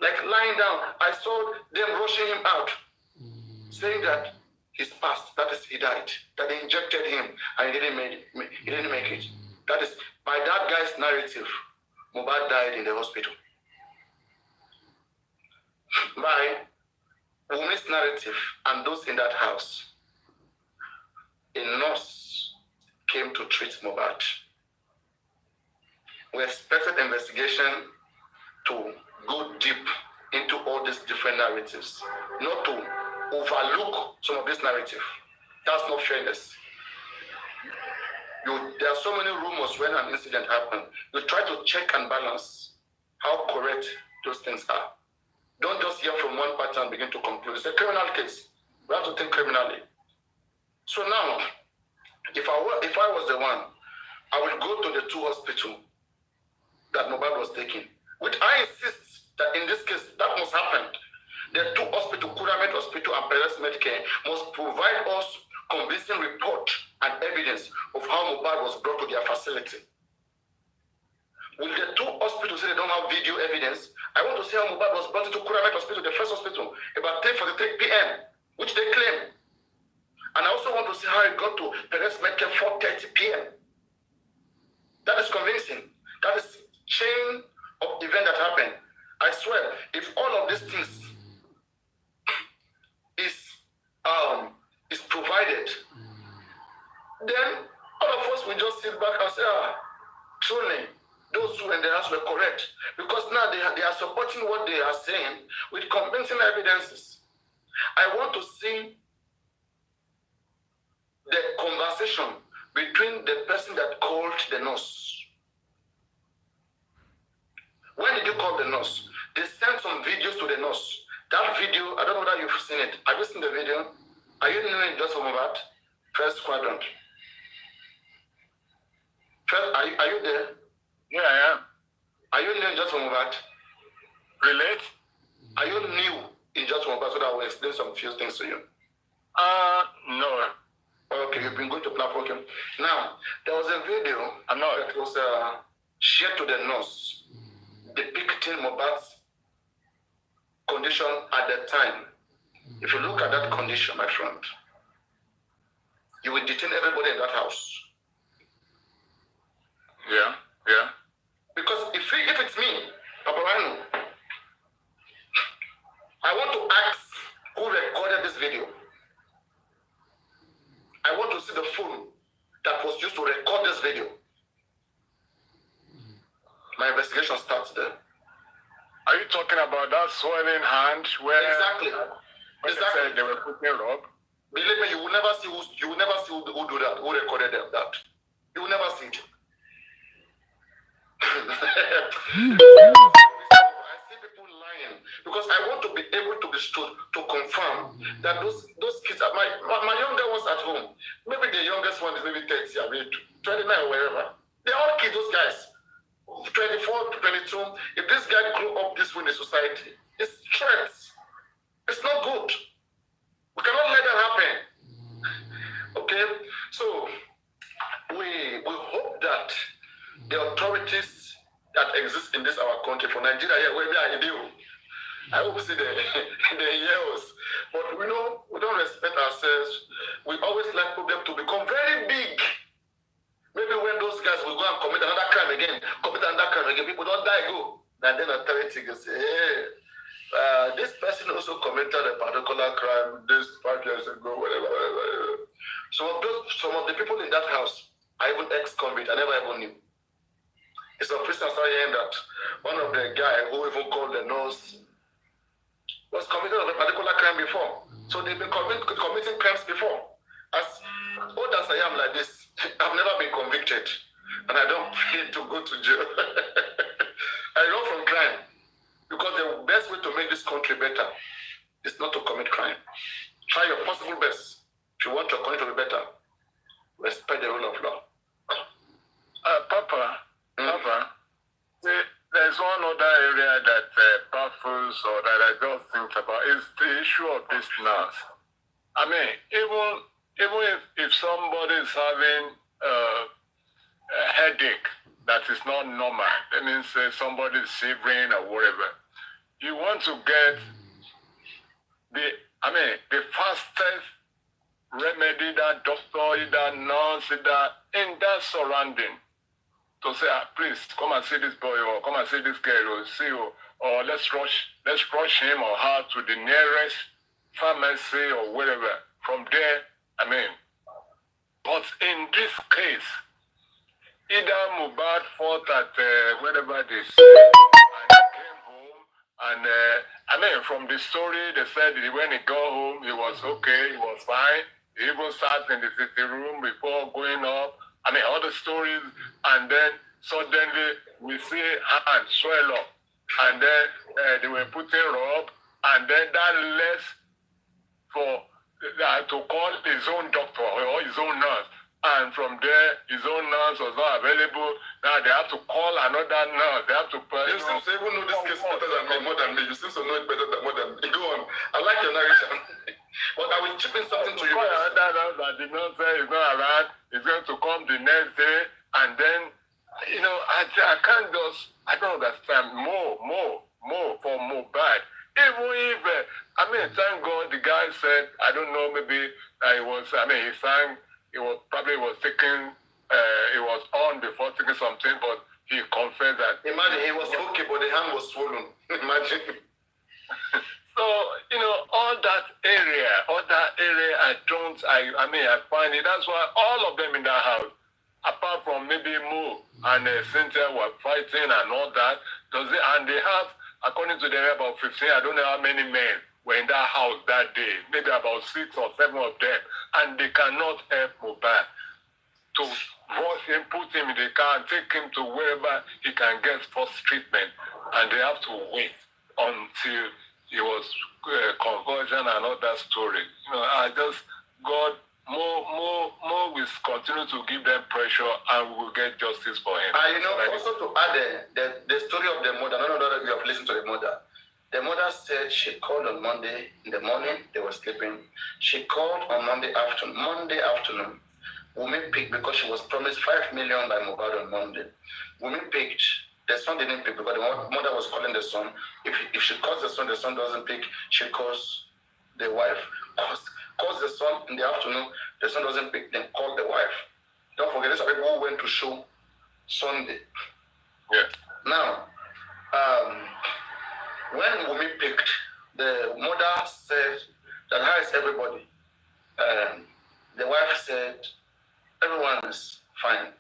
like lying down. I saw them rushing him out, saying that he's passed, that is, he died, that they injected him and he didn't make it. That is, by that guy's narrative, Mohbad died in the hospital. By Wumi's narrative and those in that house, a nurse came to treat Mohbad. We expected investigation to go deep into all these different narratives, not to overlook some of this narrative. That's not fairness. There are so many rumors when an incident happens. You try to check and balance how correct those things are. Don't just hear from one party and begin to conclude. It's a criminal case. We have to think criminally. So now, if I was the one, I would go to the two hospitals that Mohbad was taking. Which I insist that in this case, that must happen. The two hospitals, Kuramet Hospital and Perez Medicare, must provide us convincing report and evidence of how Mohbad was brought to their facility. Will the two hospitals say they don't have video evidence? I want to see how Mohbad was brought into Kuramet Hospital, the first hospital, about 10:43 p.m., which they claim. And I also want to see how it got to Perez Medicare 4:30 p.m. That is convincing. That is chain of event that happened. I swear, if all of these things is provided, then all of us will just sit back and say, truly, those who in the house were correct. Because now they are supporting what they are saying with convincing evidences. I want to see the conversation between the person that called the nurse. When did you call the nurse? They sent some videos to the nurse. That video, I don't know whether you've seen it. Have you seen the video? Are you knowing just from that? First quadrant. Are you there? Yeah, I am. Are you new in just from that? Relate? Are you new in just from that so that I will explain some few things to you? No. Okay, you've been going to platform. Okay. Now, there was a video. I'm not. That was shared to the nurse depicting Mohbad's condition at the time. If you look at that condition, my friend, you will detain everybody in that house. Yeah, yeah. Because if it's me, Papariano, I want to ask who recorded this video. I want to see the phone that was used to record this video. My investigation starts there. Are you talking about that swelling hand where Exactly. when they said they were putting rub? Believe me, you will never see who do that, who recorded that. You will never see it. I see people lying because I want to be able to confirm that those kids are my younger ones at home. Maybe the youngest one is maybe 30, I mean 29 or wherever. They're all kids, those guys. 24 to 22. If this guy grew up this way in the society, it's threats. It's not good. We cannot let that happen. Okay? So we hope that the authorities that exist in this our country for Nigeria, where we are ideal. I hope see the years. But we know we don't respect ourselves. We always like them to become very big. Maybe when those guys will go and commit another crime again, people don't die, go. And then authority will say, hey, this person also committed a particular crime this 5 years ago, whatever. Some of the people in that house are even ex-convict. I never even knew. It's a recent story hearing that one of the guy who even called the nurse was convicted of a particular crime before. So they've been committing crimes before. As old as I am like this, I've never been convicted. And I don't plan to go to jail. I run from crime. Because the best way to make this country better is not to commit crime. Try your possible best. If you want your country to be better, respect the rule of law. Papa, there's one other area that baffles or that I don't think about is the issue of this nurse. I mean, even if somebody is having a headache that is not normal, that means somebody is shivering or whatever, you want to get the fastest remedy that doctor, that nurse, that in that surrounding to say, please come and see this boy or come and see this girl or see you, or let's rush him or her to the nearest pharmacy or wherever. From there, but in this case, either Mohbad fought at wherever they say, and he came home, and from the story, they said when he got home, he was okay, he was fine. He even sat in the sitting room before going up. All the stories, and then suddenly we see hands swell up, and then they were putting rub, and then that left for to call his own doctor or his own nurse. And from there, his own nurse was not available. Now they have to call another nurse. They have to. You seem to even know this case better than me, more than me. You seem to know it better than more than me. Go on. I like your narration. But I will chip in something to you. Another nurse that did not say he's not around. He's going to come the next day. And then, I can't just, I don't understand more for Mohbad. Even if, thank God the guy said, I don't know, maybe he was, he sang, he was taking, he was on before taking something, but he confessed that. Imagine, he was okay, but the hand was swollen. Imagine. So, all that area, I find it. That's why all of them in that house, apart from maybe Mo and Cynthia were fighting and all that, and they have, according to them, about 15, I don't know how many men were in that house that day, maybe about 6 or 7 of them, and they cannot help Mohbad to rush him, put him in the car, and take him to wherever he can get first treatment, and they have to wait until he was conversion and all that story. God, more will continue to give them pressure, and we will get justice for him. Also to add the story of the mother, I don't know that you have listened to the mother. The mother said she called on Monday in the morning, they were sleeping. She called on Monday afternoon. Woman picked because she was promised 5 million by Mohbad on Monday. woman picked. The son didn't pick because the mother was calling the son. If she calls the son doesn't pick. She calls the wife. Calls the son in the afternoon, the son doesn't pick. Then call the wife. Don't forget, these are people who went to show Sunday. Yeah. Now, when woman picked, the mother said that how is everybody? The wife said everyone is fine.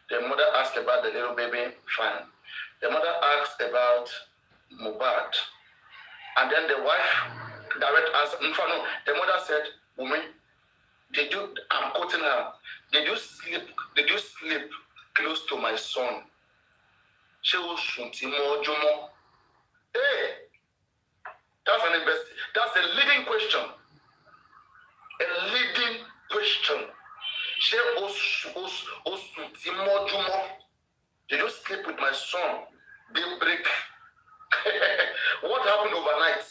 The mother asked about the little baby, fine. The mother asked about Mohbad. And then the wife direct answer. In fact, no, the mother said, woman, I'm quoting her, did you sleep close to my son? She was Hey, that's a leading question. A leading question. Did you sleep with my son? Daybreak. What happened overnight?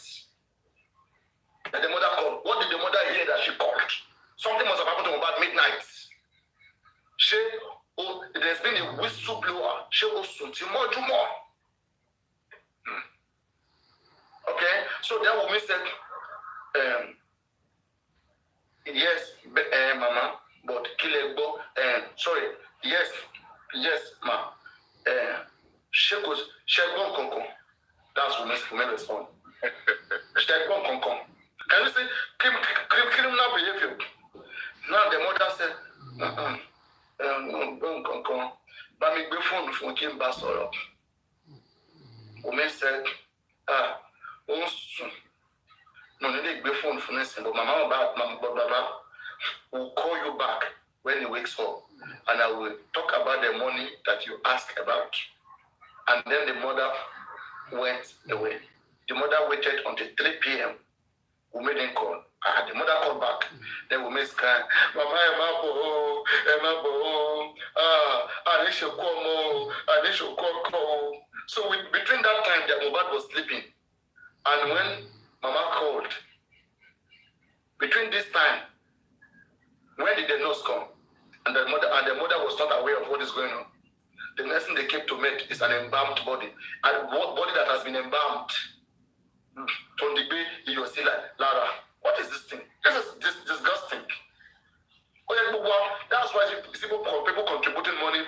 The mother called. What did the mother hear that she called? Something must have happened to him about midnight. There's been a whistleblower. Okay, so that woman said, yes, mama, but Kilego, sorry, yes, ma. Shegon Konkon. That's women respond. Shegon Konkon. Can you see criminal behavior? Now the mother said, Konkon. But me be phone from Kim Basoro. Women said, no, need to phone for this, but Mama will call you back when he wakes up, and I will talk about the money that you asked about. And then the mother went away. The mother waited until 3 p.m. We made him call. The mother called back. Then we made cry. Mama, I need to call. So between that time, the Mohbad was sleeping. And when Mama called, between this time, when did the nurse come? And the mother was not aware of what is going on. The next thing they came to meet is an embalmed body. And body that has been embalmed. From the bay, you will see like, Lara, what is this thing? This is disgusting. That's why people contributing money,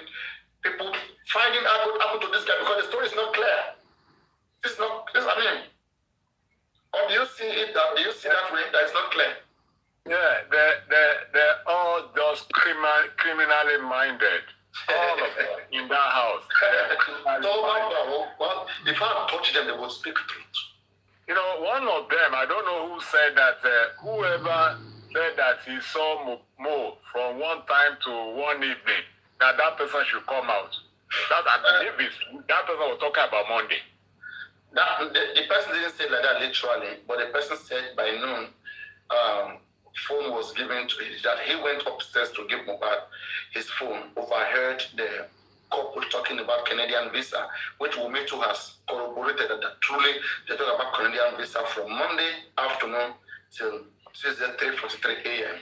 people finding out what happened to this guy because the story is not clear. Or do you see it that way that it's not clear? Yeah, they're all just criminally minded. All of them in that house. Well, if I touch them, they will speak truth. You know, one of them, I don't know who said that, whoever said that he saw Mo from one time to one evening, that person should come out. That I believe that person was talking about Monday. The person didn't say like that literally, but the person said by noon, phone was given to him, that he went upstairs to give Mohbad his phone, overheard the couple talking about Canadian visa, which Wumi too has corroborated that truly they talk about Canadian visa from Monday afternoon till Tuesday 3:43 a.m.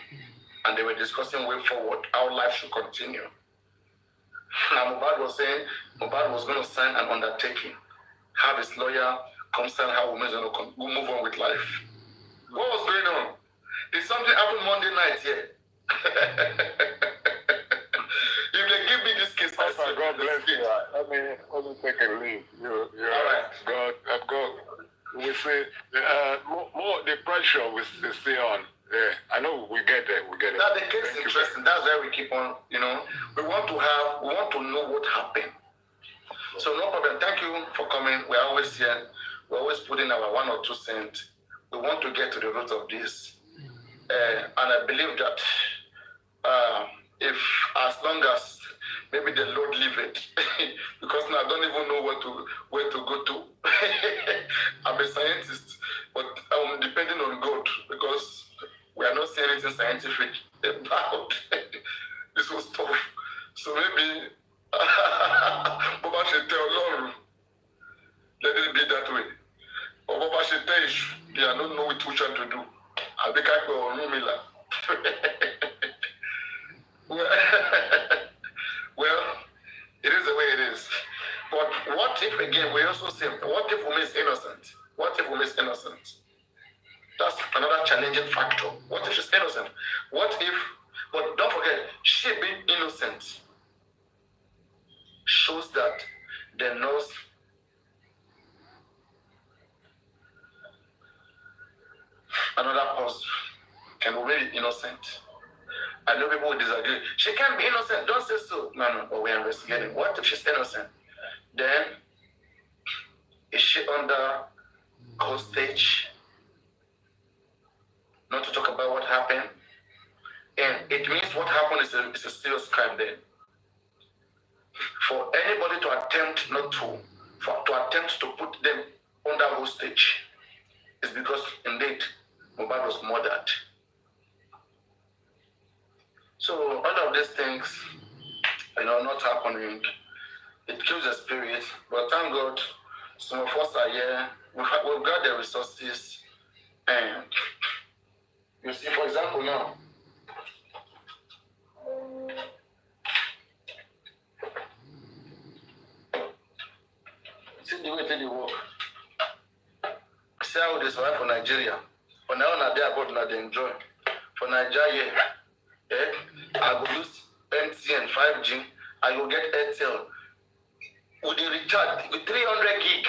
And they were discussing way forward, how life should continue. Now Mohbad was saying Mohbad was going to sign an undertaking, have his lawyer come sign how Wumi is going to move on with life. What was going on? Did something happen Monday night here? If they give me this case, God bless you. Let me take a leave. You're all right. God. We say more the pressure we stay on. Yeah, I know we get there. Now the case is interesting. That's why we keep on. We want to know what happened. So no problem. Thank you for coming. We're always here. We're always putting our 1 or 2 cents. We want to get to the root of this. And I believe that if as long as maybe the Lord leave it, because now I don't even know where to go to. I'm a scientist, but I'm depending on God because we are not seeing anything scientific about this was tough. So maybe Baba should tell Lord, let it be that way. Or Baba should tell you, I don't know which one to do. I think I go on Mila. Well, it is the way it is. What if, again, we also say, what if Wunmi is innocent? What if Wunmi is innocent? That's another challenging factor. What if she's innocent? What if, but don't forget, she being innocent shows that the nurse another person can be innocent. I know people will disagree. She can't be innocent. Don't say so. No, but we're investigating. What if she's innocent? Then, is she under hostage? Not to talk about what happened. And it means what happened is a serious crime then. For anybody to attempt to attempt to put them under hostage is because indeed Mohbad was murdered. So all of these things, not happening. It kills the spirit. But thank God, some of us are here. We've got the resources, and you see, for example, now. See the way they work. See how they survive for Nigeria. For now, they are about they enjoy. For Nigeria, I will use MTN 5G. I will get Airtel with the recharge with 300 gig,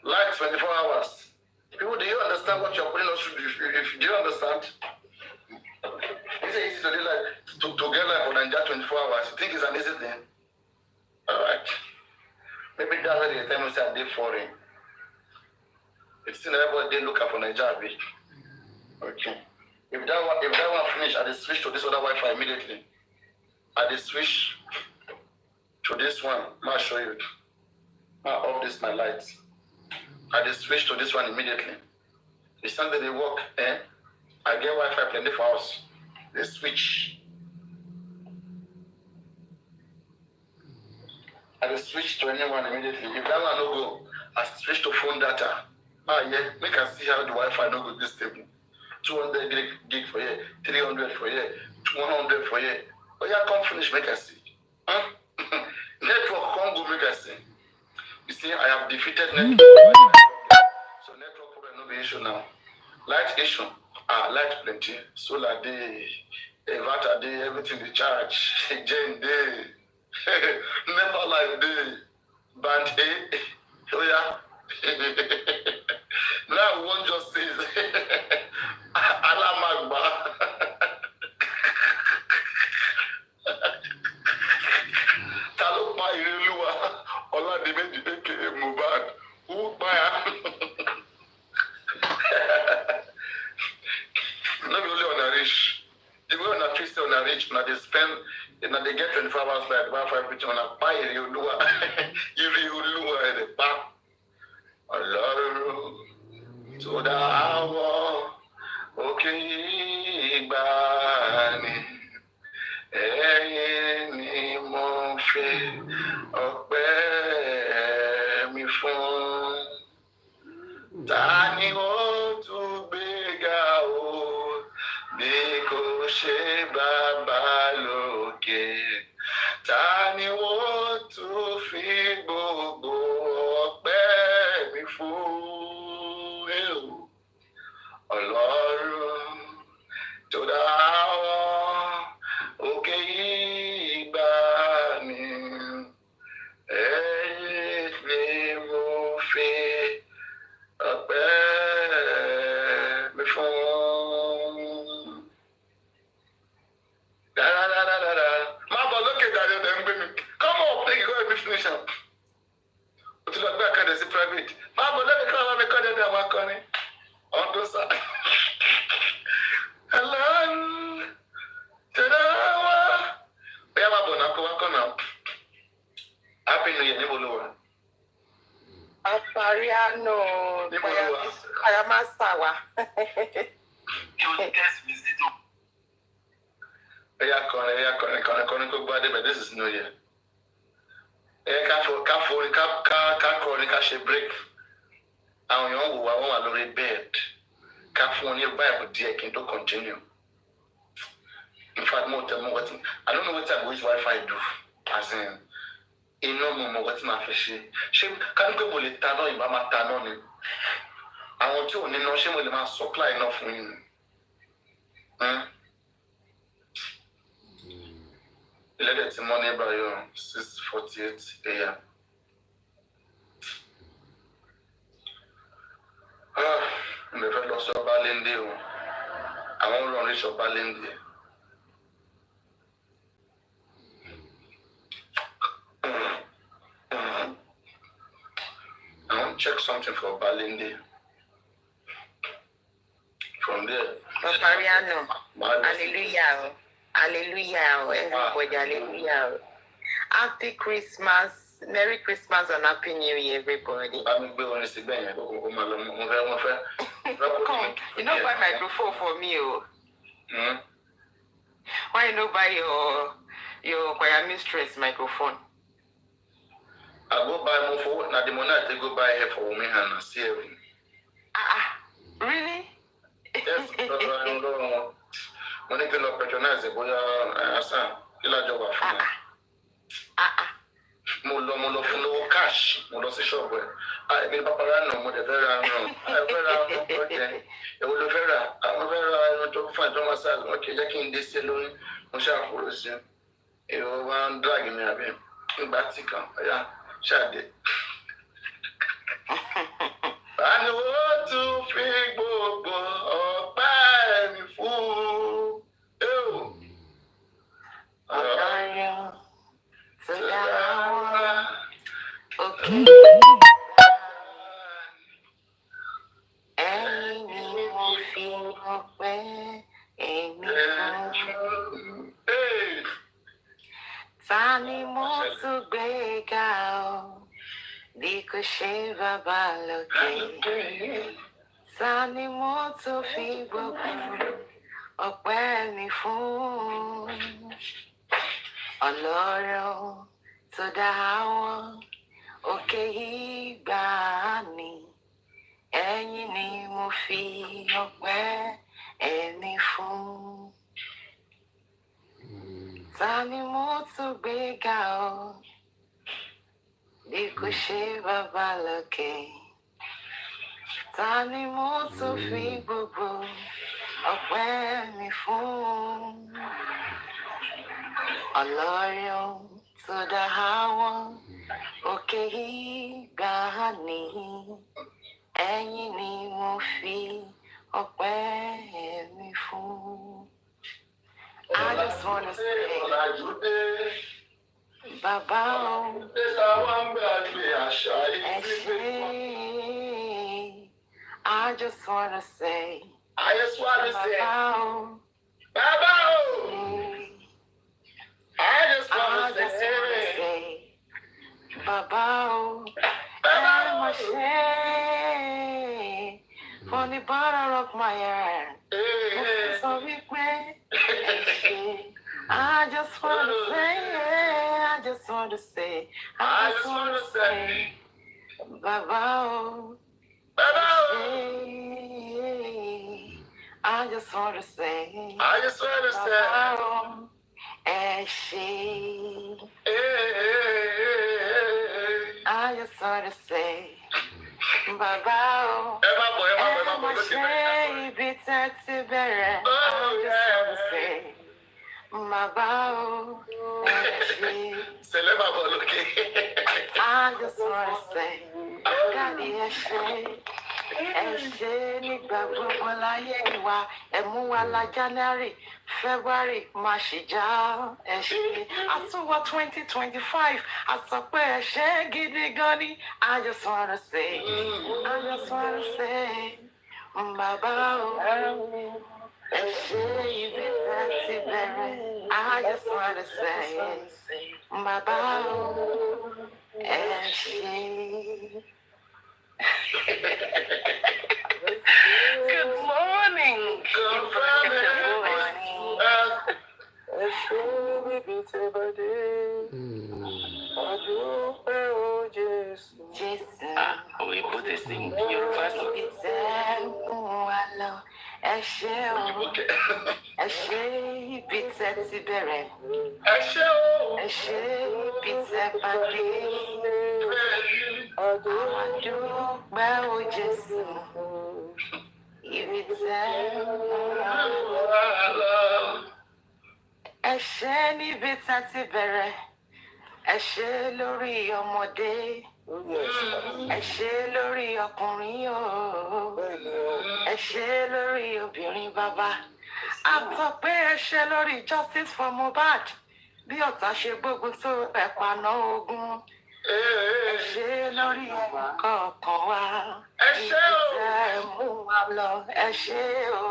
like 24 hours. People, do you understand what you're putting us through? Do you understand? It's easy to do to get life for Nigeria 24 hours. You think it's an easy thing? All right. Maybe that's why the time we say I did foreign. It's still everybody they look at for Nigeria. Okay. If that one finish, I just switch to this other Wi-Fi immediately. I just switch to this one. I'll show you. I'll off this my lights. I just switch to this one immediately. The Sunday they work, I get Wi-Fi plenty for house. They switch. I just switch to anyone immediately. If that one no go, I switch to phone data. Yeah, make us see how the Wi-Fi no go this table. 200 gig for here, 300 for here, 100 for here. Oh yeah, come finish, make us see. Huh? Network come go make us see. You see, I have defeated network. So network problem no be issue now. Light issue, light plenty. Solar day, inverter day, everything they charge. Jane day, never life day, band day. Oh yeah. Now one just says Alamagba. Talopa Irelua, Ola Dimeji aka Mohbad. Who buy? Not only on a rich. The way on a tree on a rich, now they spend, they get 24 hours like Wi-Fi which on a buy Irelua. Irelua and the back. Ọlọ́run tó dá àwọn òkè ìgbàanì, ẹ̀yin ni mo fi ọpẹ́ mi fún. Ta ni ó tún gbéga o bí kò ṣe Bàbá lókè? Ta ni ó tún fi gbogbo ọpẹ́ mi fún? Ọlọ́run tó dá àwọn òkè ìgbàanì, ẹ̀yin ni mo fi ọpẹ́ mi fún. Má bọ̀ lókè dáadé ọ̀dẹ̀ ń gbé mi. Come on, play, go and finish am. O ti lọ gbé àkàndé sí private. Má bọ̀ lókè kí wọ́n bá mi kọ́ dédé àwọn akọrin. Ọdún sá. Ọlọ́run tó dá wa. Bóyá má bọ̀ náà kó wá kọ́ náà. Happy New Year níbo ló wà? Papariano, Kayamasawa. Ẹ̀yà kọrin kó gbọ́ adé, but this is New Year. Ká kọrin ká ṣe break. Àwọn èèyàn wò wá wọ́n wà lórí bed. Ká fún wọn ní Bible díẹ̀ kí n tó continue. In fact, I don't know what I wish Wi-Fi do. As in, iná mo mọ̀ wọ́n tí màá fi ṣe ṣé ká ní pé mo lè taná ìbá máa taná ni àwọn tí ò ní iná ṣé mo lè máa supply iná fún yín ilẹ̀ tí mo ní báyọ̀ 6:48 a.m. mo fẹ́ lọ sọ Bálẹ́ndé o àwọn olórin sọ Bálẹ́ndé. I want to check something for Balindi. From there. Papariano. Hallelujah. Hallelujah. Everybody, hallelujah. Happy Christmas. Merry Christmas and Happy New Year, everybody. Come, you know buy microphone for me, oh. Why you know buy your choir mistress microphone? I go buy more for now. The money I go buy here for me and I see everything. Really? Yes, money can not patronize it, boy. Asa, kila job for me. Molo for no cash. Molo se shop where. I mean, Papariano, mo de vera no. I vera no project. E wo lo vera. I'm vera no to find Thomas. Okay, just in this alone. Mo sha for us. E wo wan drag me abi. Batika, yeah. Shade. I know to feel gbogbo ọpẹ́ mi fún. Ọlọ́run tó dá wa. Okay. Ẹ̀yin ni mo fi ọpẹ́ èmi fún. Ta ni mo tún gbé ga o, bí kò ṣe bàbá lókè. Ta ni mo tún fi gbogbo ọpẹ́ mi fún. Ọlọ́run tó dá àwọn òkè ìgbàanì. Ẹ̀yin ni mo fi ọpẹ́ èmi fún. Ta ni mo tún gbé ga o, bí kò ṣe bàbá lókè. Ta ni mo tún fi gbogbo ọpẹ́ mi fún. Ọlọ́run tó dá àwọn òkè ìgbàanì. Ẹ̀yin ni mo fi ọpẹ́ mi fún. I just want to say, Baba, I just want to say, Baba, I just want to say, Baba, I'm ashamed from the bottom of my heart. So we pray. I just want to say, I just want to say, I just want to say, Baba, I just want to say, I just want to say, I just want to say, Baba, I just want to say, Baba, I just want to say, Daddy, Ẹ̀ṣẹ̀ nígbà gbogbo láyé wa, ẹ̀mú wa la January, February, March já. Ẹ̀ṣẹ̀ àtúwọ̀ 2025, àsọpẹ́ ẹ̀ṣẹ̀ gidi gan ni. I just wanna say, Bàbá o, ẹ̀ṣẹ̀ ibi tá ti bẹ̀rẹ̀. I just wanna say, Bàbá o, ẹ̀ṣẹ̀. Good morning. Good morning. We put this in your first. ẹ ṣé o, Okay. ẹ ṣé ibi tẹ́ ti bẹ̀rẹ̀, Ẹ ṣé o. ẹ ṣé ibi tẹ́ bá dé. Àwa dúpẹ́ o Jésù, ibi tẹ́ mú wa lọ. Ẹ ṣé níbi tẹ́ ti bẹ̀rẹ̀, ẹ ṣé lórí ọmọdé, ẹ ṣé lórí ọkùnrin o, ẹ ṣé lórí obìnrin bàbá. A sọ pé ẹ ṣé lórí justice for Mohbad, bí ọ̀tá ṣe gbógun tó ẹ̀pàná ogun. Ẹ ṣé lórí kọ̀ọ̀kan wa, Ẹ ṣé o. ibi tẹ́ mú wa lọ. Ẹ ṣé o,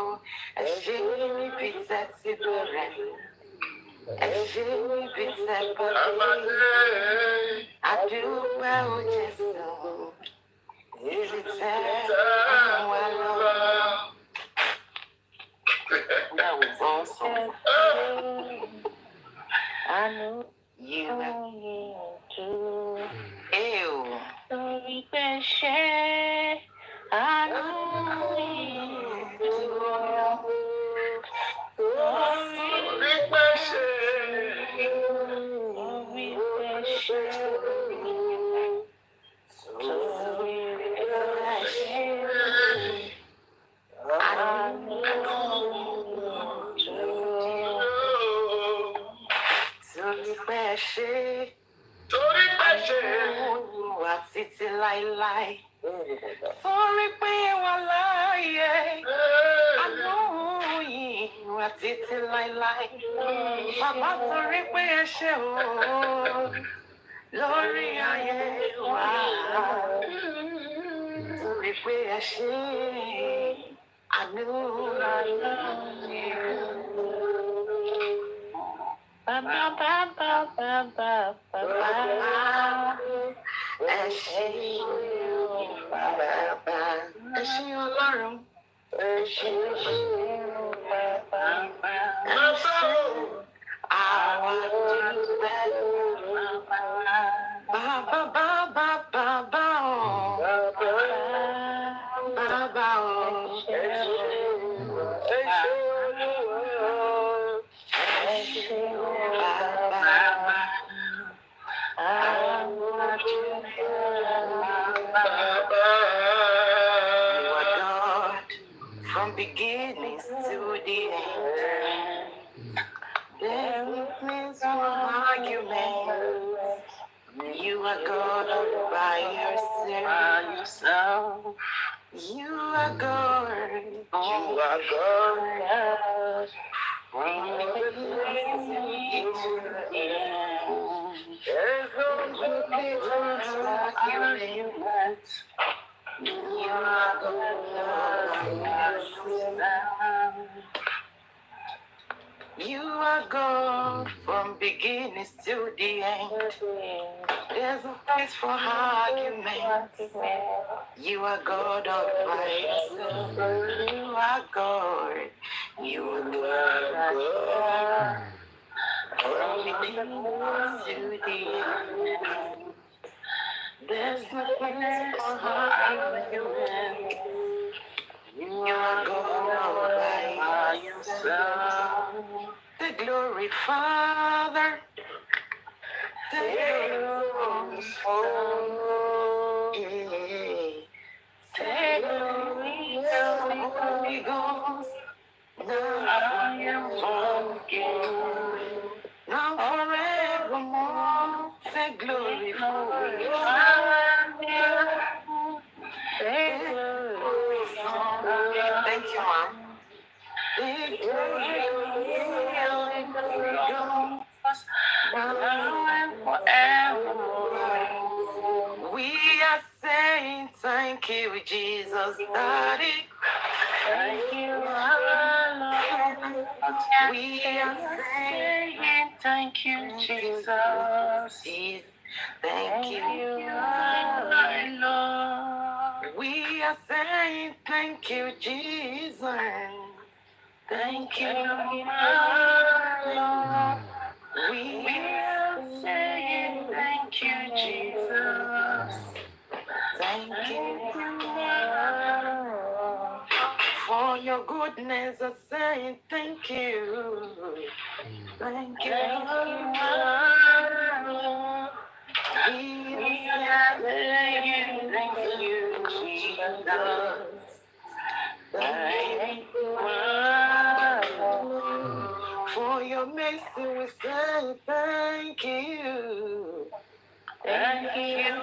ẹ ṣé níbi tẹ́ ti bẹ̀rẹ̀, ẹ ṣé níbi tẹ́ bá dé. Adúpẹ́ o Jésù, ibi tẹ́ mú wa lọ. That was awesome. I know you too. Ew. Torí pé ṣe àánú yìí dúró. Torí pé ṣe. Torí pé ṣe. Torí pé ṣe. Àánú yìí dúró. Torí pé ṣe. Torí pé ṣe. Wà títí láéláé. Torí pé wà láàyè. Àánú yìí wà títí láéláé. Bàbá torí pé ẹ ṣé o. Lórí ayé wa. Torí pé ẹ ṣé. Àánú yìí. Bàbá bàbá bàbá bàbá. Ẹ ṣé bàbá. Ẹ ṣé Ọlọ́run. Ẹ ṣé bàbá. Ẹ ṣé àwa dúpẹ́ bàbá. Bàbá bàbá bàbá o. Bàbá o. Ẹ ṣé bàbá. You are God from beginnings to the end. There's no place for argument. You are God all by yourself. You are God. You are God. From beginning to the end. There's no place for argument. You are God. You are God from beginnings to the end. There's no place for argument. You are God all by yourself. You are God. You are God. From beginnings to the end. There's no place for argument. You are God all by yourself. The glory, Father. The glory, the glory, Holy Ghost. Now I am forgiven. Now forevermore. The glory, Holy Thank you, Mom. Thank you, now and forevermore. We are saying thank you, Jesus, Daddy. Thank you, Lord. We are saying thank you, Jesus. Thank you, my Lord. We are saying thank you, Jesus. Thank you, my Lord. We are saying thank you, Jesus. Thank you, my Lord, for your goodness, I say thank you. Thank you. We are saying thank you, Jesus. Thank you. For your mercy, we say thank you. Thank you.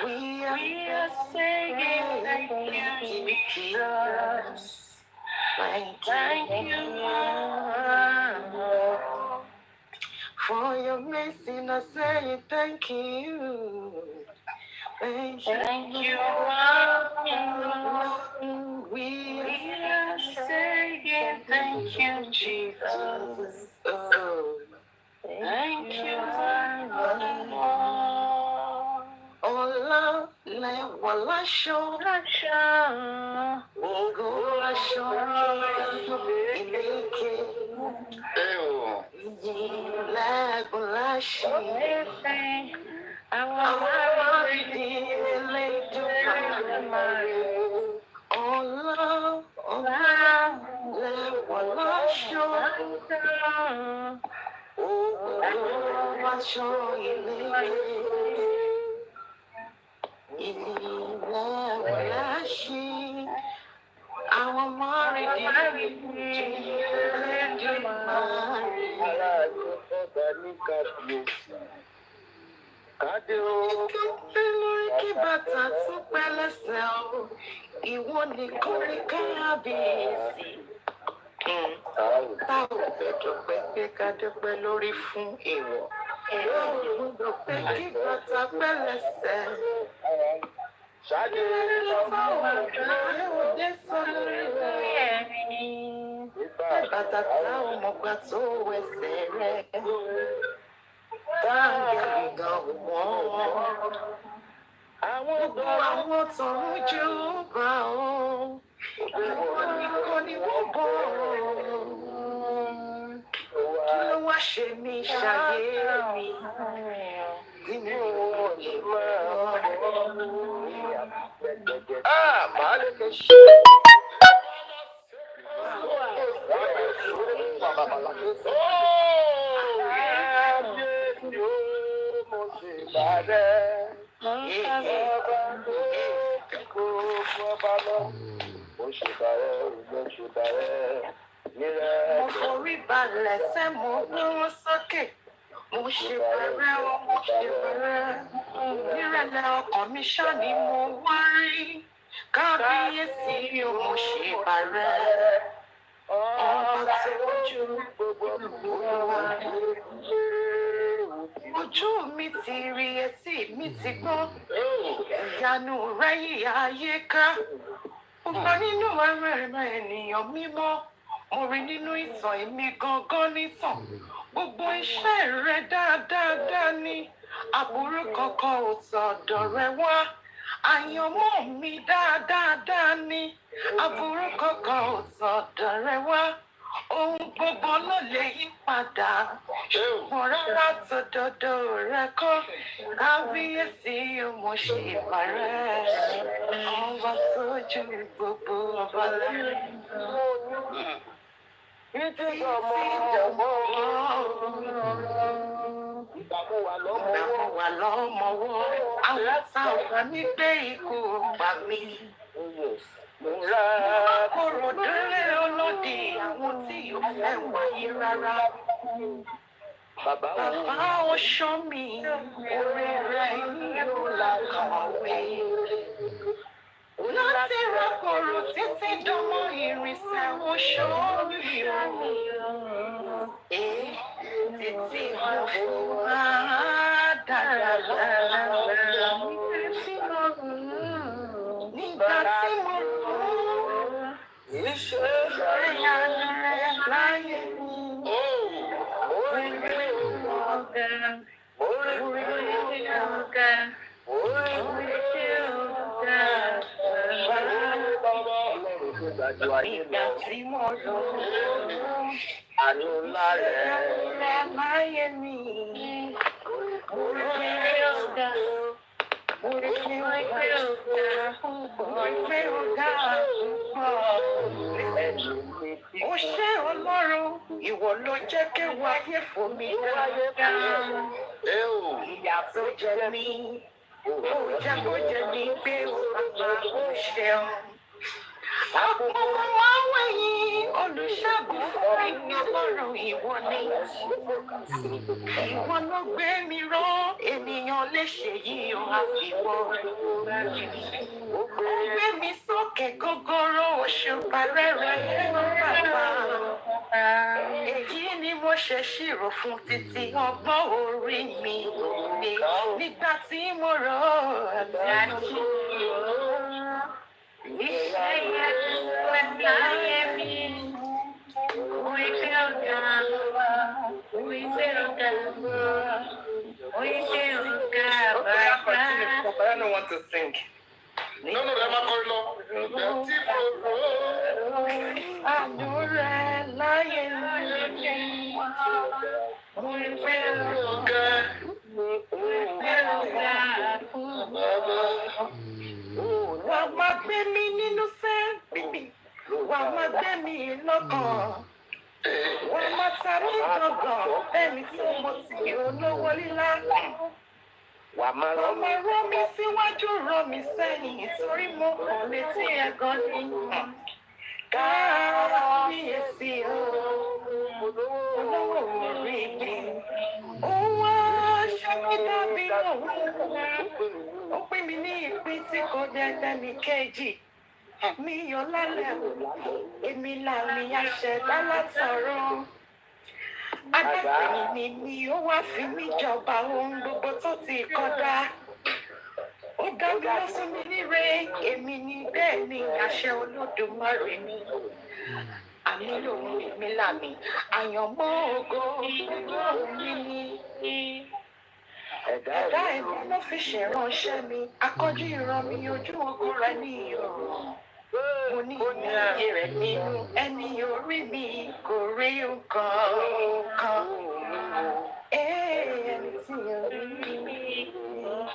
We are saying thank you, Jesus. Thank you. For your mercy, I say thank you. Thank you. We are saying thank you, Jesus. Oh, thank you. Ola le wala show. Ogo la show. Ileke. Le wala show. Our redeemer to Ola, le wala show. Ogo la show. Ileke. Our Mari kí bàtà tún pẹ́ lẹ́sẹ̀ o, ìwọ nìkan ní kábíyèsí. Tá ò gbẹdọ̀ pé pé ká dúpẹ́ lórí fún èèwọ̀. Gbọdọ̀ pé kí bàtà pẹ́ lẹ́sẹ̀. Ṣáájú táwọn tí ó dé sọ lórí rẹ̀. Bàtà táwọn ọmọgbà tó wẹsẹ̀ rẹ̀. Táǹgẹ̀lì gan wọ́n. Gbogbo àwọn tọ̀run jù bá o. Àwọn nìkan ni wọ́n bọ̀. Kí ló wá ṣe mí ṣàyé mi? Tí mi ò lè máa màá lè fi ṣe. Mo forí balẹ̀ sẹ́ mo gbóhùn sókè. Mo ṣe bẹ̀rẹ̀ o, mo ṣe bẹ̀rẹ̀. Nírẹ̀lẹ̀ ọkàn mi ṣá ni mo wá rí. Kábíyèsí o, mo ṣe bẹ̀rẹ̀. Ọba tó ojú gbogbo wa. Ojú mi ti rí, etí mi ti gbọ́. Ìyanu rẹ̀ yí ayé ká. Gbogbo nínú ẹ̀rẹ̀ ènìyàn mímọ́. Mo rí nínú ìtàn èmi gangan nítàn. Gbogbo iṣẹ́ rẹ̀ dáadáa ni. Àbúrò kankan ò tọ̀dọ̀ rẹ̀ wá. Àyànmọ́ mi dáadáa ni. Àbúrò kankan ò tọ̀dọ̀ rẹ̀ wá. Ohun gbogbo ló lè yí padà. Ṣùgbọ́n rárá tòdodo rẹ̀ kọ́. Kábíyèsí mo ṣe ìbàrẹ̀. Ọba tó ju gbogbo ọba lẹ́yìn. Títí dọ̀mọ́. Ìgbàmú wà lọ́mọ́wọ́. Àwọn sáwà mi gbé ikú pa mí. Kòrò délé olódì àwọn tí yóò fẹ́ wáyé rárá. Bàbá oṣó mi, orí rẹ̀ yóò làkàwé. Láti rákòrò títí dánmọ́ ìrìnsẹ̀ oṣó mi o. Títí mo fò wá dáadáa. Nígbà tí mo rò ó, iṣẹ́ ìyanu rẹ̀ láyé mi. Orí ọ̀gá, orí ọ̀gá, orí ọ̀gá. Ìgbà tí mo rò ó, àánú ńlá rẹ̀ láyé mi. Orí ọ̀gá. Ó ṣé Ọlọ́run, ìwọ ló jẹ́ kí wáyé fún mi dáadáa. Ìyà tó jẹ mí, ó jẹ́ kó jẹ mí pé ó bàbá ó ṣeun. Àpòrò àwẹ̀yìn olùṣègùn fún mi Ọlọ́run ìwọ ni. Ìwọ ló gbé mi ró, ènìyàn lè ṣe yìí ó àfiwọ́. Ó gbé mi sókè gógóró òṣùpá rẹ̀rẹ̀ bàbá. Èyí ni mo ṣe ṣírò fún títí ọgbọ́n orí mi nígbà tí mo rò àti àjíǹde. Papariano want to sing. No, Emma Corlo. Adura, lion, wà má gbé mi nínú sẹ́ẹ̀bì, wà má gbé mi lọ́kàn, wà má ta mí gangan, ẹni tí mo sì olówó lílá. Wà má rọ́ mi síwájú, rọ́ mi sẹ́yìn, torí mo kàn létí ẹ̀gàn ní. Kábíyèsí olówó orí mi, ó wá ṣe mí dàbí òun. Ó pín mi ní ìpín tí kò dẹ́dẹ́ ní kejì. Mi yọ lálẹ́ o, èmi làmì àṣẹ̀dá látọ̀run. Adẹ́sẹ̀yìn ni mi ó wá fi mí jọba ohun gbogbo tó ti kọ́dá. Ó dá mi lọ́sùn mi níre, èmi ni bẹ́ẹ̀ ni àṣẹ Olódùmarè ni. Àmì lòun èmi làmì, àyànmọ́ ògo mi ni. Ẹ̀dá ẹ̀mí ló fi ṣèránṣẹ́ mi, akọ́jú ìran mi ojú ogun rẹ̀ ní ìrọ̀rùn. Mo ní ìyè rẹ̀ nínú ẹni orí mi kò rí nǹkan kan. Ẹni tí orí mi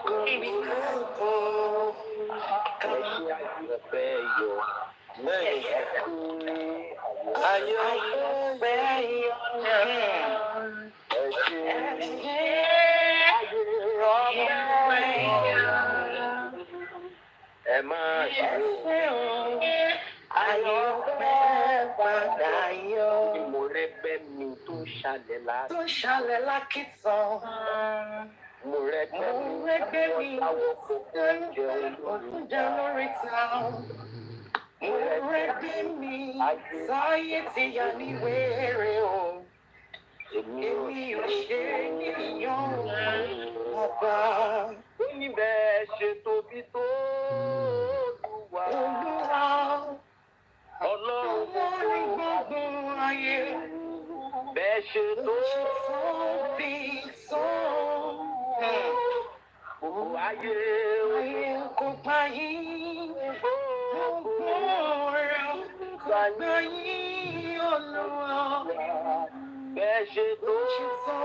kò rí nǹkan kan. Ayọ̀fẹ́ yọ̀ ẹ máa ṣe o, ayọ̀pẹ́ padà yọ. Mo rẹ́ bẹ́ mi tó ṣàlẹ̀ lákìtàn. Mo rẹ́ bẹ́ mi tó jẹ́ lórí ta. Mo rẹ́ bẹ́ mi sáyé ti yà ní wéré o. Èmi ò ṣe níyàn ọba. Ó ní bẹ́ẹ̀ ṣe tóbi tó Olúwa. Ọlọ́run ní gbogbo ayé. Bẹ́ẹ̀ ṣe tóbi tó. Gbogbo ayé kò gbà yín. Gbogbo rẹ̀ kò gbà yín Olúwa. Bẹ́ẹ̀ ṣe tóbi tó.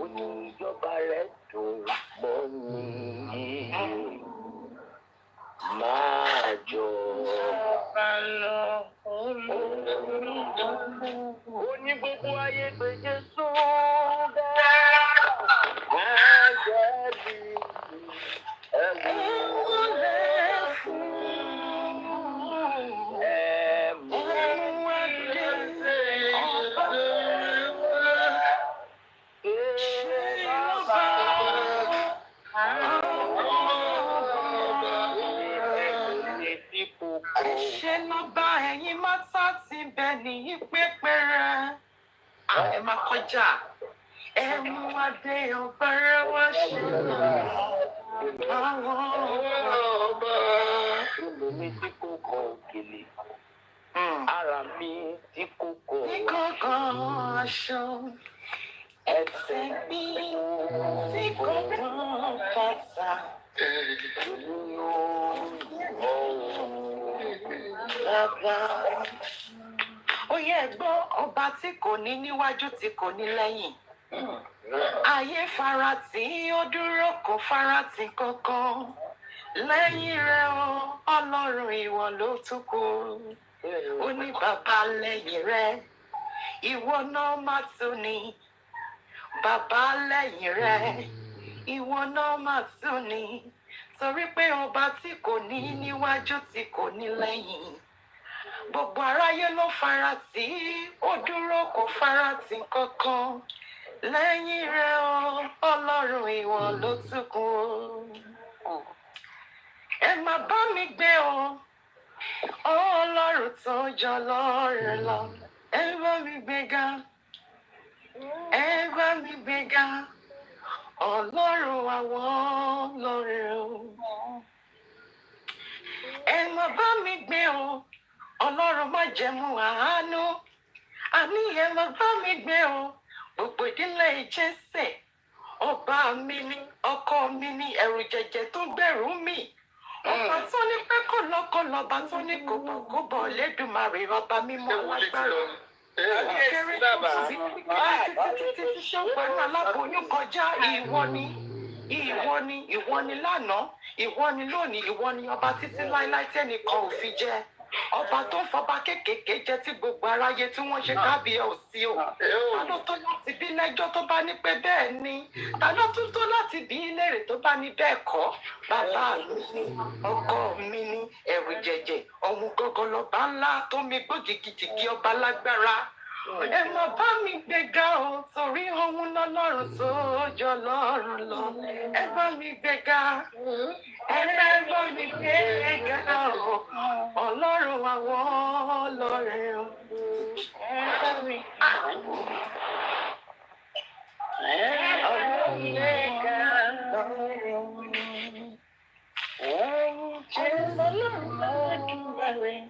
Oníjọba rẹ̀ dùn mọ́ mi. Máa jọba lọ. Ó ní gbogbo ayé pé Jésù dá. Wọ́n jẹ́ bí ẹ̀wọ̀n lẹ́ fún. Ṣé ló bá ẹ̀yin mọ́tò ti bẹ̀ ní pépéré? Ẹ máa kọjá. Ẹ mú adé ọ̀bẹ̀rẹ̀ wá ṣe àwọn ọba. Olùmí tí kò kọ òkèlè. Ara mi tí kò kọ aṣọ. Ẹsẹ̀ mi tí kò kọ bàtà. Bàbá. Ó yẹ gbọ́ ọba tí kò ní níwájú tí kò ní lẹ́yìn. Ayé farati ó dúró kò farati kankan. Lẹ́yìn rẹ̀ o, Ọlọ́run ìwọ ló tún kù. Ó ní bàbá lẹ́yìn rẹ̀, ìwọ náà má tún ní. Bàbá lẹ́yìn rẹ̀, ìwọ náà má tún ní. Torí pé ọba tí kò ní níwájú tí kò ní lẹ́yìn. Gbogbo aráyé ló farati, ó dúró kò farati kankan. Lẹ́yìn rẹ̀ o, Ọlọ́run ìwọ ló tún kù. Ẹ má bá mi gbé o, Ọlọ́run tó jọ lọ́run lọ. Ẹ bá mi gbéga, ẹ bá mi gbéga, Ọlọ́run àwọn lọ́run. Ẹ má bá mi gbé o, Ọlọ́run má jẹ̀mú àánú. Àní ẹ má bá mi gbé o, gbogbo ìdílé Jésè. Ọba mi ni, ọkọ mi ni, ẹ̀rù jẹ̀jẹ̀ tó gbẹ̀rù mi. Ọba tó ní pé kò lọ́kọ̀lọ́, ọba tó ní kò bọ̀ kó bọ̀ Lédùmarè, ọba mímọ́ alágbára. Kéré tó sì títí ṣọ́gbọ́n aláboyún kọjá ìwọ ni. Ìwọ ni, ìwọ ni lánàá, ìwọ ni lónìí, ìwọ ni ọba títí láíláí tẹ́nìkan ò fi jẹ. Ọba tó ń fọba kéékèèké jẹ tí gbogbo aráyé tí wọ́n ṣe kábíyèsí o. Ta ló tó láti bí lẹ́jọ́ tó bá ní pé bẹ́ẹ̀ ni? Ta ló tún tó láti bí léèrè tó bá ní bẹ́ẹ̀ kọ́? Bàbá mi ni, ọkọ mi ni, ẹ̀rù jẹ̀jẹ̀, ọ̀hún gangan lọ́ba ńlá tó mi gbó jìgìjìgì ọba lágbára. Ẹ má bá mi gbéga o, torí ohun lọ́lọ́run sójọ́ lọ́run lọ. Ẹ bá mi gbéga, ẹ bá mi gbéga o, Ọlọ́run àwọn lọ́rẹ̀ o. Ẹ bá mi Ọlọ́run gbéga lọ́rẹ̀ o. Jésù lọ́run lọ́rẹ̀.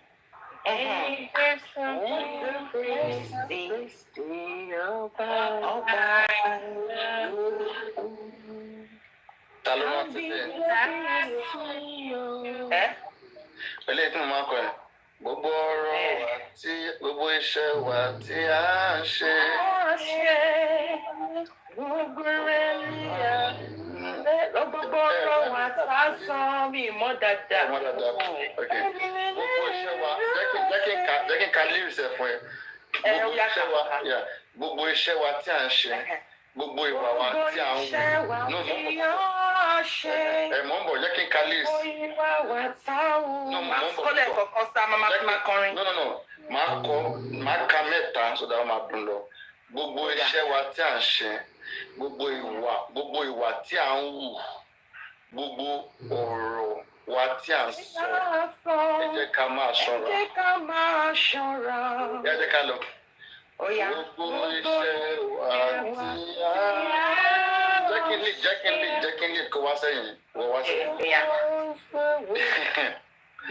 Ta ló rántí bẹ́ẹ̀? Eléyìí tí mo máa ń kọ ẹ̀. Gbogbo ọ̀rọ̀ wa tí gbogbo iṣẹ́ wa tí a ń ṣe. Gbogbo rẹ̀ ní gbogbo ọ̀rọ̀ wa tá a sọ mi mọ́ dáadáa. Mọ́ dáadáa. Okay. Gbogbo iṣẹ́ wa jẹ́ kí n ka lyrics ẹ̀ fún ẹ. Gbogbo iṣẹ́ wa tí a ń ṣe. Gbogbo ìwà wa tí a ń wù. Mọ̀ ń bọ̀ jẹ́ kí n ka lyrics. Kọ́lẹ̀ kọ̀ọ̀kan sá máa kọrin. No. Máa ka mẹ́ta sódà wọ́n máa dùn lọ. Gbogbo iṣẹ́ wa tí a ń ṣe. Gbogbo ìwà tí a ń wù. Gbogbo ọ̀rọ̀ wa tí a ń sọ. Ẹ jẹ́ ká máa ṣọ́ra. Ẹ jẹ́ ká lọ. Gbogbo iṣẹ́ wa tí a jẹ́ kí n lè kó wá sẹ́yìn.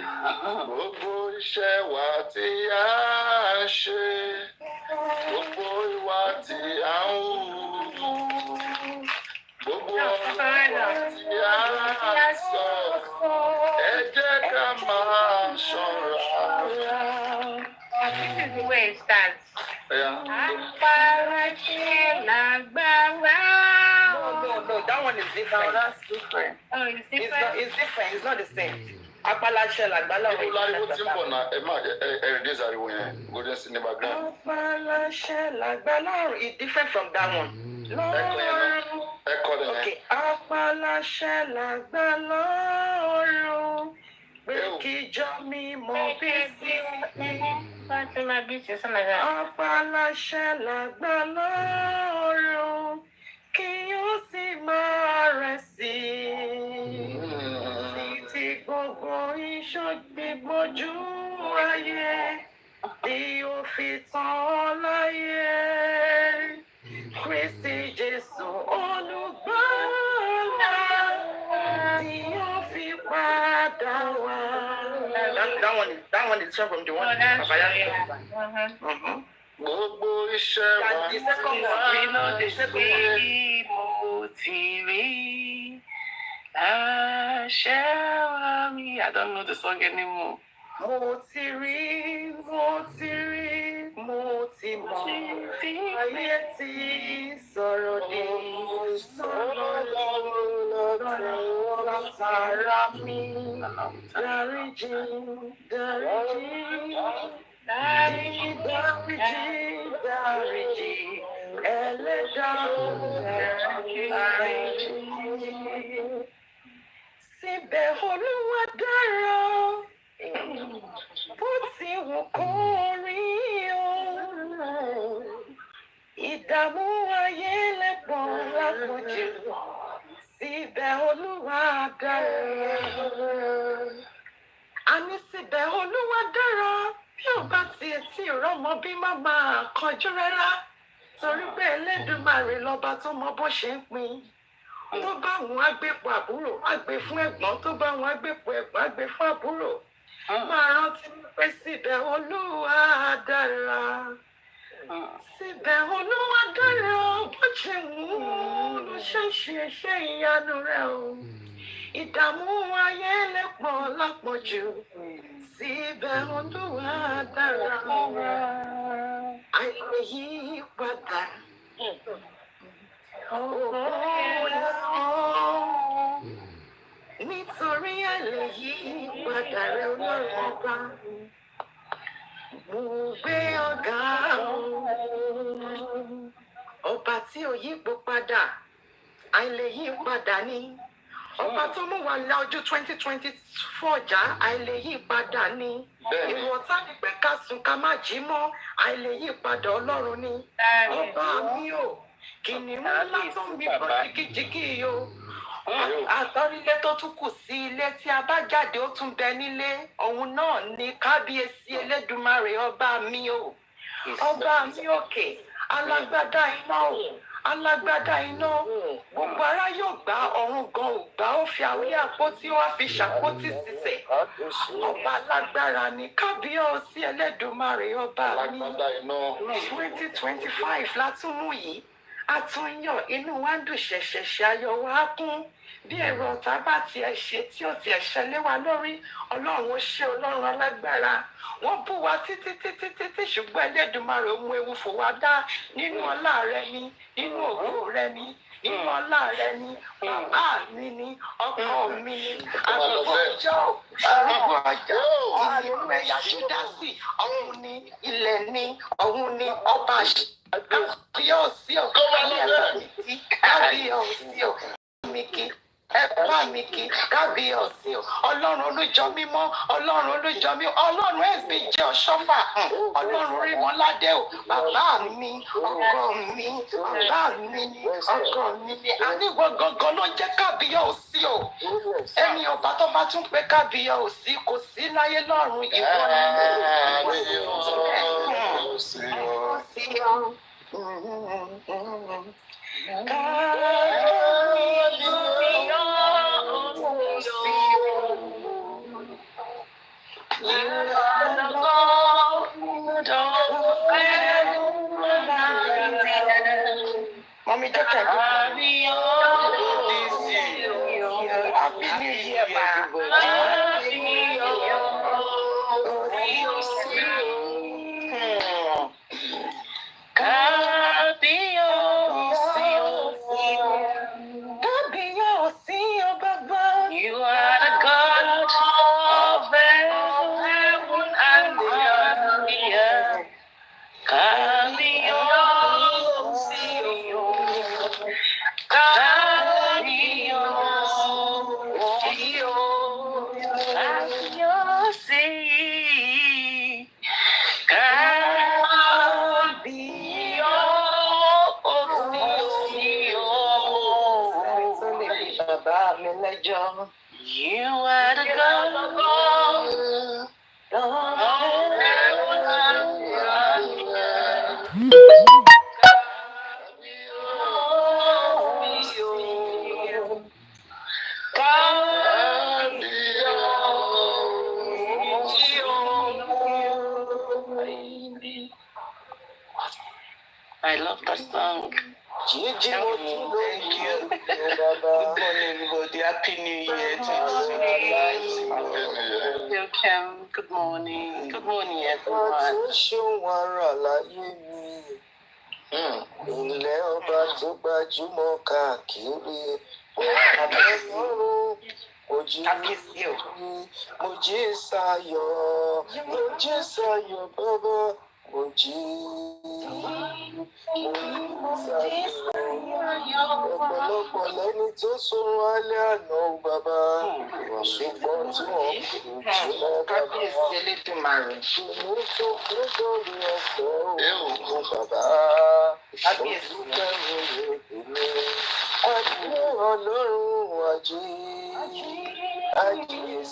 Gbogbo iṣẹ́ wa tí a ń ṣe. Gbogbo ìwà tí a ń wù. Gbogbo ọ̀rọ̀ tí a sọ. Ẹ jẹ́ ká máa ṣọ́ra. This is the way it starts. No, that one is different. That's different. Oh, it's different. It's different. It's not the same. Apalashe lagbala. Ibo láriwo tí ń bọ̀ náà ẹ má reduce ariwo yẹn golden sí ní background. Apalashe lagbala. It's different from that one. Ẹ kọ́ lẹ̀ yẹn. Okay. Apalashe lagbala ọ̀run. Pé kíjọ mi mọ bí sí. Fatima Beach or something like that. Apalashe lagbala ọ̀run. Kí ó sì máa rẹ̀ sí i. Títí gbogbo ìṣògbìgbójú ayé tí ó fi tán láyé. Kristi Jésù olùgbàlà tí ó fi padà wá. That one is from the one. Papariano. Gbogbo iṣẹ́ wa The second one. The second one. Mo ti rí àṣẹ wa mi. I don't know the song anymore. Mo ti rí mo ti mọ̀ ayé ti sọ̀rọ̀ dé sọ̀rọ̀ látara mi dáríjì ẹlẹ́dàá dáríjì. Síbẹ̀ Olúwa dára bó ti wù kó rí o. Ìdààmú ayé lẹ́pọ̀n lápọ̀jù. Síbẹ̀ Olúwa dára. Àní síbẹ̀ Olúwa dára bí ò bá tiẹ̀ tí ìrọ́mọ bí má máa kọjú rárá. Torí pé Ẹlẹ́dùmarè lọ́ba tó mọ bó ṣe ń pín. Tó bá wọn agbépo àbúrò agbé fún ẹ̀gbọ́n, tó bá wọn agbépo ẹ̀gbọ́n agbé fún àbúrò. Máa rántí pé síbẹ̀ Olúwa dára. Síbẹ̀ Olúwa dára bó ṣe wù ú ló ṣe ń ṣe iṣẹ́ ìyanu rẹ̀ o. Ìdààmú ayé lẹ́pọ̀ lápọ̀jù. Síbẹ̀ Olúwa dára. Àìlè yí padà. Nítorí àìlè yí padà rẹ̀ Ọlọ́run ọba. Mo gbé ọ̀gá ọba tí ò yípo padà, àìlè yí padà ni. Ọba tó mú wa la ọdún 2024 já, àìlè yí padà ni. Ìwọ̀ntá ni pé ká sùn ká má jí mọ́, àìlè yí padà Ọlọ́run ni. Ọba mi ò kìnìún ńlá tó ń bí bọ́ jìkìjìkì o. Àtọ́nílé tó tún kù sí ilé tí a bá jáde ó tún bẹ nílé. Òun náà ni kábíyèsí Elédùmarè ọba mi o. Ọba mi òkè, alágbádá iná o. Alágbádá iná, gbogbo ara yóò gbà, ọ̀run gan ò gbà, ó fi àwí àpótí wá fi ṣàpótí sísẹ̀. Ọba alágbára ni kábíyèsí Ẹlẹ́dùmarè ọba mi. 2025 látúmú yìí. Àtúnyọ̀ inú wa ń dùn ṣẹ̀ṣẹ̀ṣẹ̀ ayọ̀ wa kún. Bí ẹ̀rọ ọ̀tá bá tiẹ̀ ṣe tí ó tiẹ̀ ṣẹlẹ̀ wa lórí, Ọlọ́run ó ṣe Ọlọ́run alágbára. Wọ́n bú wa títí ṣùgbọ́n Ẹlẹ́dùmarè mú ewu fò wá dá nínú ọlá rẹ ni, nínú ògo rẹ ni, nínú ọlá rẹ ni, bàbá mi ni, ọkọ mi ni, àgbègbè ọjọ́ arúgbó ọjọ́ ìlú ẹ̀yà Júdásì, ọ̀hún ni ilẹ̀ ni, ọ̀hún ni ọba kábíyèsí o, kábíyèsí o, ẹ̀bá mi kí kábíyèsí o, Ọlọ́run olújọ mímọ́, Ọlọ́run olújọ mímọ́, Ọlọ́run ẹ̀sìn jẹ́ ọ̀ṣọ́fà, Ọlọ́run rí wọn ládé o, bàbá mi, ọkọ mi, bàbá mi ni, ọkọ mi ni, àníwọ̀ gangan ló jẹ́ kábíyèsí o. Ẹni ọba tó bá tún pé kábíyèsí kò sí láyé lọ́run ìwọ ni Mommy, just Happy New Year, you are the God of heaven and the earth. You are the God of heaven and the I love that song. Thank you. Good morning, everybody. Happy New Year to you. welcome. Good morning. Good morning, everyone. Ilé ọba tó gbajúmọ̀ káàkiri mo jí sáyọ̀ bàbá mo jí ọ̀pọ̀lọpọ̀ lẹ́ni tó sọ̀rọ̀ alẹ́ àná bàbá ṣùgbọ́n tí wọ́n kò jí mọ́ bàbá ṣùgbọ́n tó kún lórí ọ̀pọ̀ òun bàbá olùkẹ́ òye èmi àjí ọlọ́run àjí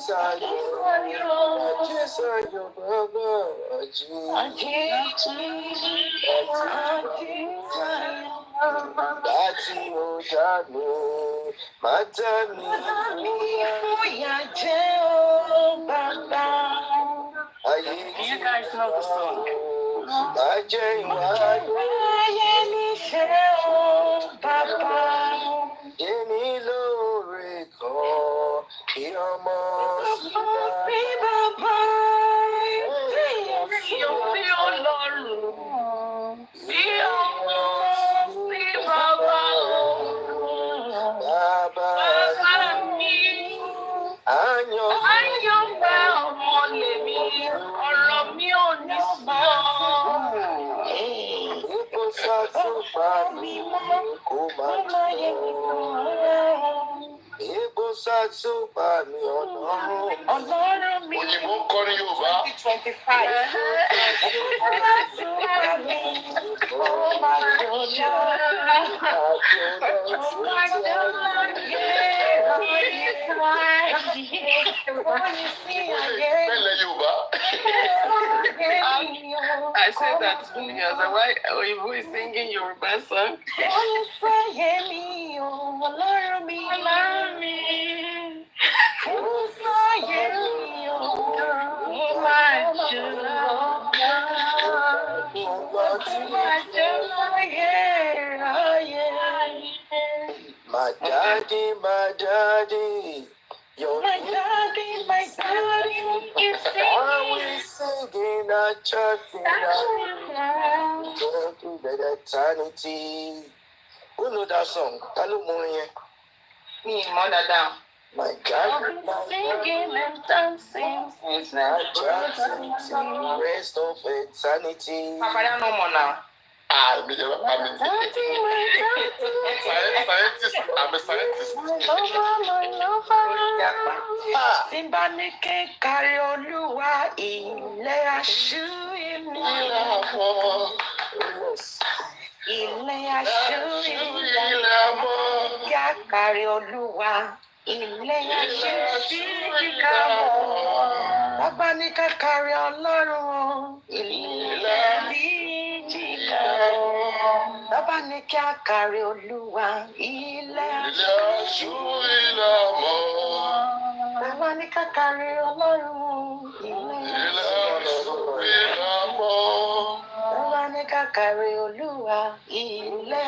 sáyọ̀ bàbá àjí láti ọjà mi má dá mi fúyà jẹ́ ó bàbá ayé tí You guys know the song. má jẹ́ ìwà ayé níṣẹ́ ó bàbá èmi lóore kan kí ọmọ sí bàbá You'll feel Lord. Feel bàbá me. àyànfẹ́ ọmọ lèmi, ọ̀rọ̀ mi ò ní sọ. kó sátúpa mi kó má jẹ́ kó sátúpa mi ọlọ́run mi. Òyìnbó kọrin Yorùbá. 2025. Bẹ́ẹ̀lẹ̀ Yorùbá. I said that to me. I was like, why Oyibo is singing Yoruba song? My daddy, your My daddy, are we singing a church to the eternity? Who know that song? Talumoye. me, mother down. My daddy, Singing and dancing. rest of eternity. Papariano no more now. I'm a scientist. Simba ní kékeré olúwa ilé aṣú ilé aṣú kékeré olúwa ilé aṣú kíkà mọ́. Bàbá ní kékeré ọlọ́run ilé kíkà mọ́. Bàbá ní kékeré olúwa ilé aṣú. Bàbá ní kékeré ọlọ́run ilé Bàbá ní kékeré olúwa ilé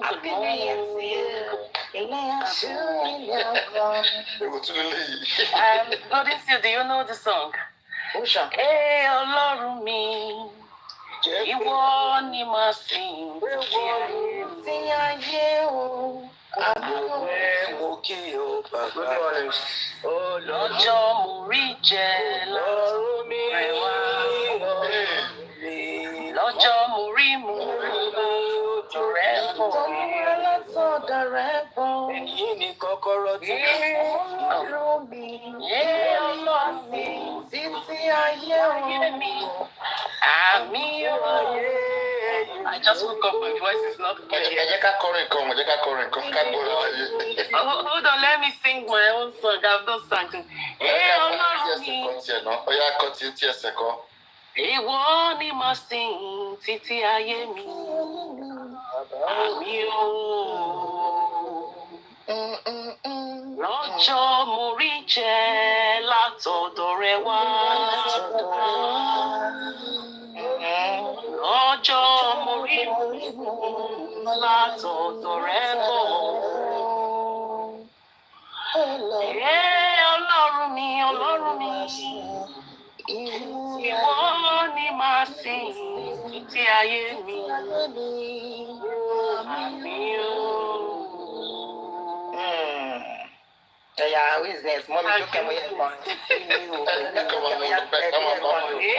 Happy New Year to you. Ilé aṣú ilé ọkọ. Goddess, do you know the song? Ocean. Hey, Ọlọ́run mi, ìwọ ni màá sìn títí ayé. Sí ayé o. Mo kí o bàbá. Lọ́jọ́ mo rí jẹ Ọlọ́run mi lọ́rẹ̀wá. Lọ́jọ́ mo rí mu lọ́rẹ̀ bọ̀. Tọ́lá látọ̀dọ̀ rẹ̀ bọ̀. Èyí ni kọ́kọ́rọ́ tí Ọlọ́run mi. Ọlọ́run mi, Títí ayé o. àmì o. I just woke up, my voice is not Ẹ clear. jẹ́ ká kọrin kan, ká gbọ́dọ̀ ayé. Hold on, let me sing my own song. I've not sung it. Hey, Ọlọ́run mi, Ó yá kọ́ tí ẹsẹ̀ kọ́. ìwọ ni màá sìn títí ayé mi. Àmì o. Lọ́jọ́ mo rí jẹ látọ̀dọ̀ rẹ wá. Lọ́jọ́ mo rí látọ̀dọ̀ rẹ bọ̀. Ọlọ́run mi, Ọlọ́run mi. Ìwọ ni màá sìn títí ayé mi. Àmín o. Yeah, who is next? Mommy, you can wait for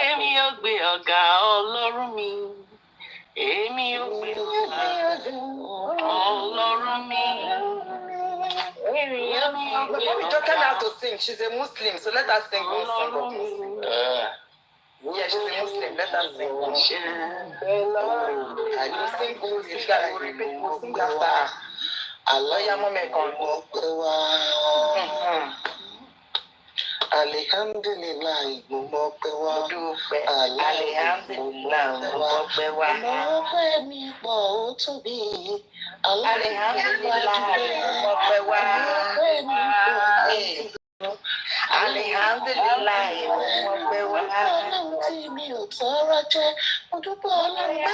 Èmi ò gbé ọ̀gá Ọlọ́run mi. Èmi ò gbé ọ̀gá Ọlọ́run mi. Mommy just came out to sing. She's a Muslim, so let her sing one song of Muslim. Yeah, she's a Muslim. Let her sing one. I will sing. We'll sing that. We'll repeat. We'll sing after her. Aloya Mommy come. Alhamdulillah, mo mọ̀ pé wá. Alhamdulillah, mo mọ̀ pé wá. Mo fẹ́ mi pọ̀ ó tóbi. Alhamdulillah, mo mọ̀ pé wá. Alhamdulillah, mo mọ̀ pé wá. Ọlọ́run tí mi ò tọrọ jẹ, mo dúpẹ́ Ọlọ́run tí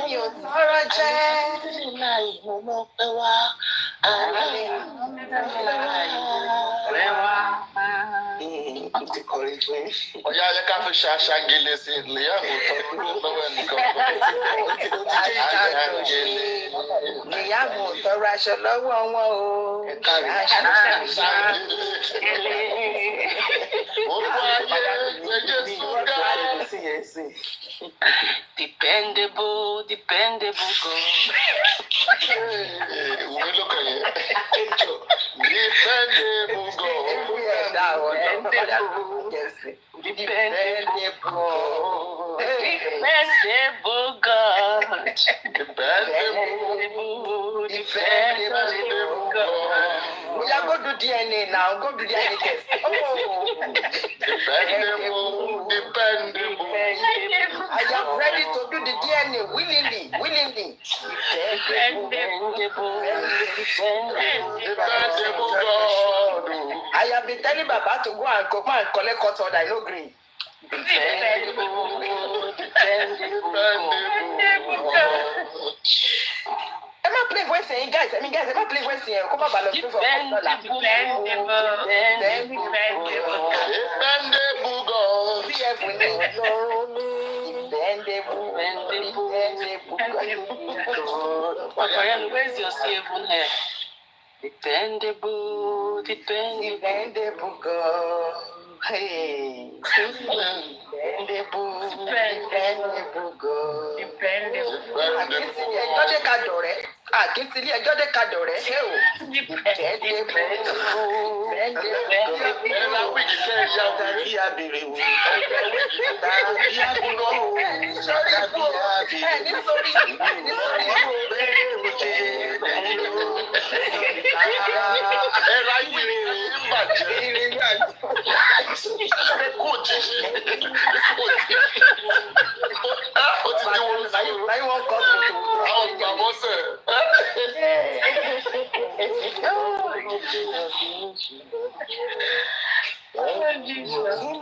mi ò tọrọ jẹ. Alhamdulillah, mo mọ̀ pé wá. Alhamdulillah. Ti kọrin fún yín. Ọ̀yá ayé ká fi ṣàṣàgélé sí i, lè yàgò tọ́jú lọ́wọ́ ẹnìkan. Ìyá mo tọrọ aṣọ lọ́wọ́ wọn o. Dependable, dependable God. Ìwé ló kàn yẹn. Dependable God. Dependable God. Dependable God. Dependable God. We are going to do DNA now. Go to DNA test. Dependable. I am ready to do the DNA willingly. Dependable God. I have been telling Baba to go and collect cotton. I no green. Am I playing voice saying guys? Am I playing voice saying come on, Dependable God. Papariano, where's your seven hair? Dependable God. Hey. Dependable God. Akíntìlí ẹjọ́ dé kadọ̀ rẹ̀ ṣé o.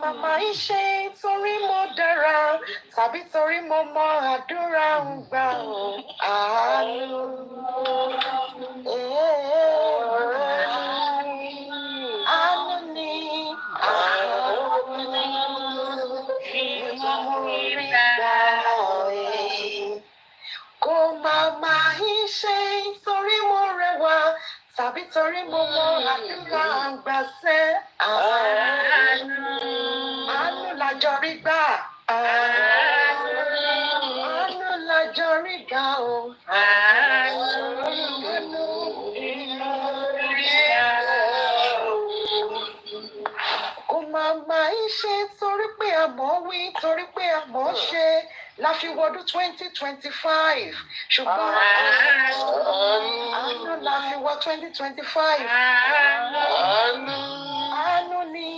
Màmá ìṣe torí mo dára tàbí torí mo mọ àdúrà ń gbà àánú. Àánú ni kò màmá ìṣe torí mo rẹwà tàbí torí mo mọ àdúrà ń gbà sẹ́ àánú lájọ rí gbà. Àánú lájọ rí gbà o. Kò màmá ìṣe torí pé àmọ́ wí torí pé àmọ́ ṣe la fi wọdún 2025 ṣùgbọ́n àánú la fi wọ 2025. Àánú ni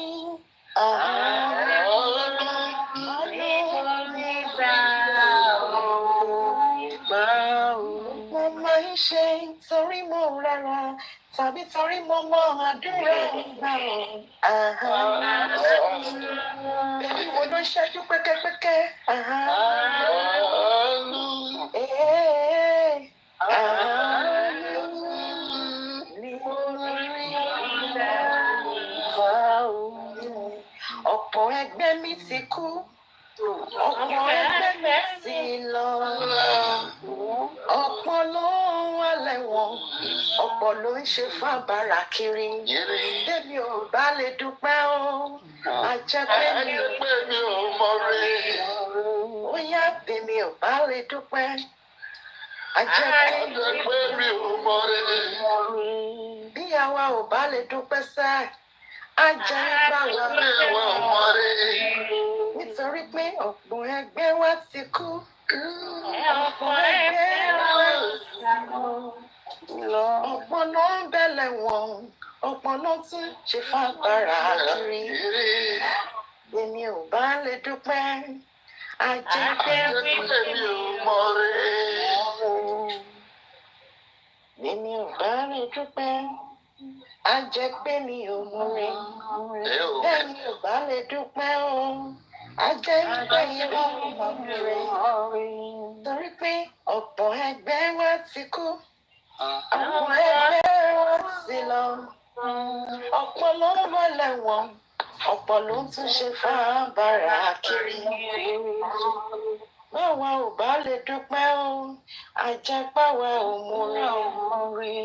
mo máa ń ṣe torí mo rẹra tàbí torí mo mọ àdúrà ìgbà èmi wo ló ṣẹ́jú pẹ́kẹ́pẹ́kẹ́. Ni mo rí ọ̀pọ̀ ẹgbẹ́ mi ti kú ọ̀pọ̀ ẹgbẹ́ mi ti lọ ọ̀pọ̀ ló ń wá lẹ́wọ̀n ọ̀pọ̀ ló ń ṣe fábàrà kiri débi ò bá lè dúpẹ́ o àjẹpẹ́ mi ò mọ rí ó yá bèmi ò bá lè dúpẹ́ àjẹpẹ́ mi ò mọ rí bí àwa ò bá lè dúpẹ́ sẹ́ àjẹpẹ́ wa ò mọ rí nítorí pé ọ̀pọ̀ ẹgbẹ́ wa ti kú ọ̀pọ̀ ẹgbẹ́ wa ti lọ ọ̀pọ̀ ló ń bẹ̀lẹ̀ wọ̀n ọ̀pọ̀ ló tún ṣe fábàrà kiri èmi ò bá lè dúpẹ́ àjẹpẹ́ mi ò mọ rí èmi ò bá lè dúpẹ́ àjẹpẹ́ mi ò mọ rí èmi ò bá lè dúpẹ́ o àjẹpẹ́ mi ò mọ rí torí pé ọ̀pọ̀ ẹgbẹ́ wa ti kú ọ̀pọ̀ ẹgbẹ́ wa ti lọ ọ̀pọ̀ ló ń wọlé wọn ọ̀pọ̀ ló ń tún ṣe fábàrà kiri báwa ò bá lè dúpẹ́ o àjẹpáwa ò mú rí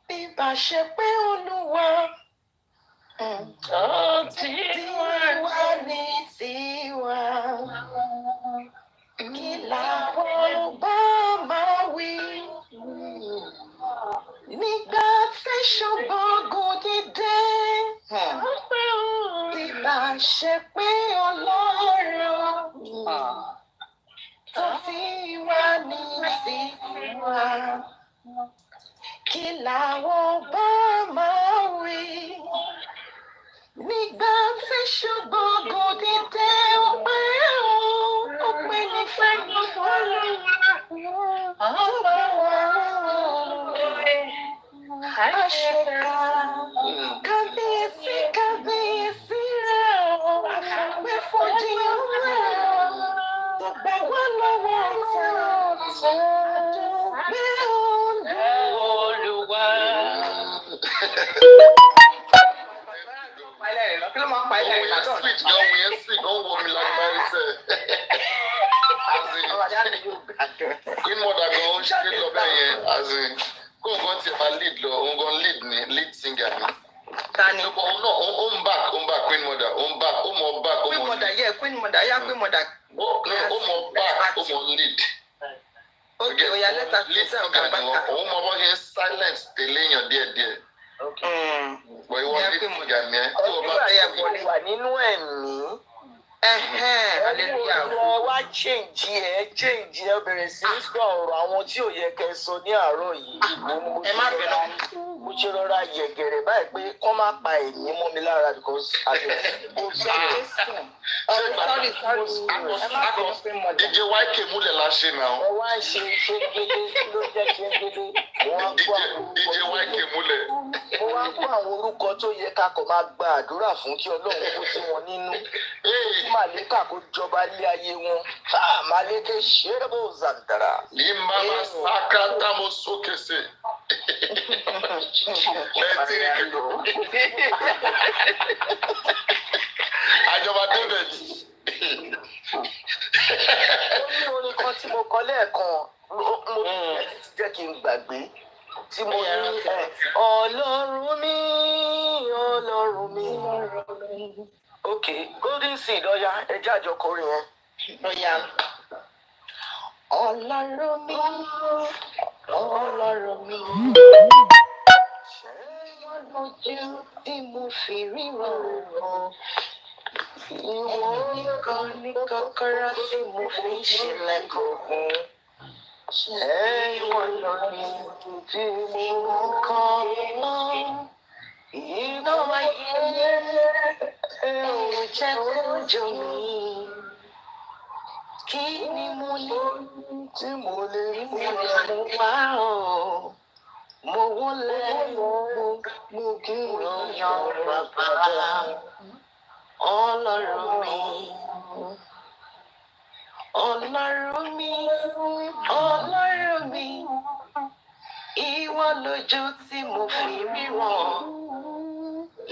bí bá ṣe pé Olúwa tiwa ní tiwa kí làwọn bá máa wí nígbà tí ṣùgbọ́n gòdìdé bí bá ṣe pé Ọlọ́run tó fi wá ní tiwa kí làwọn bá máa wí nígbà tí ṣùgbọ́n gòdìdé ọpẹ́ ní fẹ́ẹ́ àṣekà kábíyèsí rẹ̀ ọ́ àfọ̀pẹ́ fojì rẹ̀ tó gbà wá lọ́wọ́ àdúgbò Olúwa. Kí ló máa ń pa ilé rẹ̀ látọ̀? Sweet gan wo mi lágbára ṣe. Queen mother gan ṣe lọ bẹ́ẹ̀ yẹn kó nǹkan ti máa lead lọ òun gan lead singer ni. Tani. Òun náà ó ń back Queen mother ó mọ back. Queen mother yẹ Queen mother yá Queen mother. Ó mọ back ó mọ lead. Okay, oya lẹ́tà lead singer ni wọn òun mọ bọ́ ṣe silence tẹ̀lé èèyàn díẹ̀díẹ̀. Bọ̀ ìwọ lead singer ni ẹ. Ọdúnrún ayẹ wà nínú ẹ̀mí. Hallelujah. Wá change ẹ bẹ̀rẹ̀ sí í sọ ọ̀rọ̀ àwọn tí ò yẹ kẹ́ sọ ní àárọ̀ yìí. Ẹ má bẹ̀rẹ̀. Mo ṣe rọra yẹ̀gẹ̀rẹ̀ báyìí pé kọ́ má pa ẹ̀mí mọ́ mi lára because DJ YK múlẹ̀ la ṣe náà. ẹ wá ń ṣe iṣẹ́ gbélé ló jẹ́ kí n gbélé. DJ YK múlẹ̀. Mo wá gbọ́ àwọn orúkọ tó yẹ ká kọ̀ máa gba àdúrà fún kí Ọlọ́run kó sí wọn nínú. Màlíkà kó jọba lé ayé wọn. Màlíkà ṣeré bó zàǹdàrà. Ìmàmà sàkátà mo sókè sí. Àjọba David. Ó ní orin kan tí mo kọ lẹ́ẹ̀kan mo ti jẹ́ kí n gbàgbé tí mo ní Ọlọ́run mi. Ok, Golden Seed ọya ẹjẹ́ àjọkọrin yẹn. Ọya. Ọlọ́run mi. Ṣé wọ́n lójú tí mo fi ríran wọn? Ìwọ nìkan ní kọ́kọ́rọ́ tí mo fi ń ṣílẹ̀kùn. Ṣé ìwọ lójú tí mo kọ́ mọ́? Iná ayé ẹ̀rù jẹ́ kójọ mi. Kí ni mo ní tí mo lè mú wá o? Mo wọlé mo kí yan bàbá. Ọlọ́run mi, ìwọ lójú tí mo fi ríran.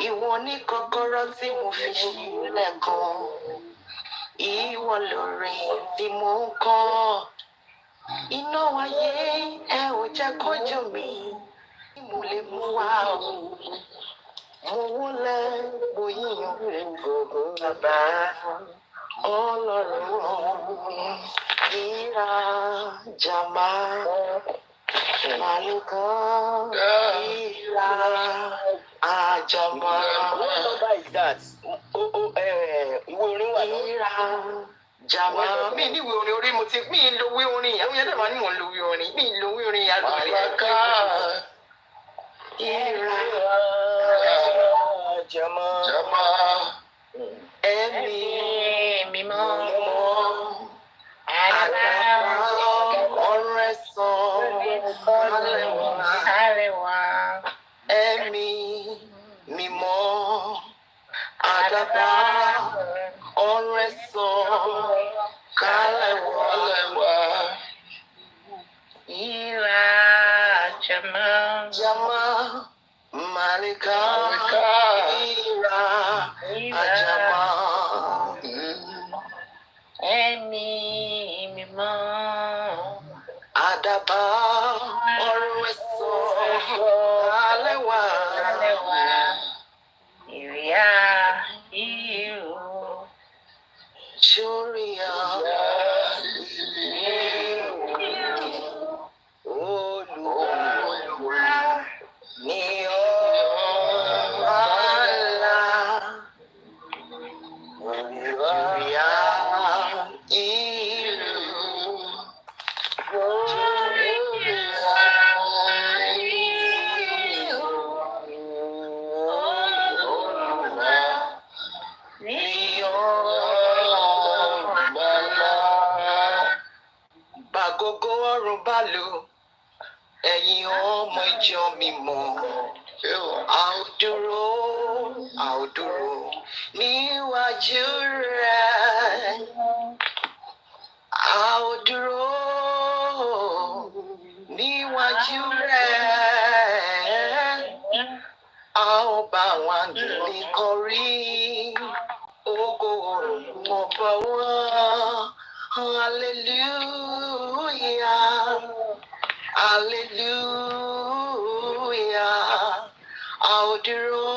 ìwọ ní kọ́kọ́rọ́ tí mo fi ṣílẹ̀kùn, ìwọ lórí tí mo ń kọ́. Iná wáyé ẹ ò jẹ́ kójú mi, mo lè mú wá o. Mo wúlẹ̀ mo yíyan gbogbo bàbá Ọlọ́run. Ìrà jàmá màlúkà, ìrà àjàmá. What number is that? Ìwé orin wà náà. Ìrà jàmá. Mi ní ìwé orin orí mo ti mi ń lo ìwé orin. Àwọn yẹn náà máa ní wọn lo ìwé orin. Mi ń lo ìwé orin yàrá rẹ̀. Màlàkà. Ìrà Jama. Jama. ẹ̀mí mímọ́. àdàbà ọ̀rọ̀ ẹ̀sán Arẹwà. ẹ̀mí mímọ́ àdàbà ọ̀rọ̀ ẹ̀sán kálẹ̀wà. Ìrà jàmá. Jama Malika Ira Ajama. Ẹ̀mí mímọ́. Àdàbà ọ̀rọ̀ ẹ̀sán kálẹ̀wà. Arẹwà. Ìrìà ìrù. Ṣóríyá Olúwa ni ọ̀la. Ṣóríyá ìlú. Bàgógó ọ̀run bá lù, ẹ̀yin ọmọ ìjọ mímọ́. A ó dúró níwájú rẹ̀. A ó dúró níwájú rẹ̀. A ó bá àwọn àgbèrè kọrí. Ògo wọn bá wọn. Hallelujah. Hallelujah. A ó dúró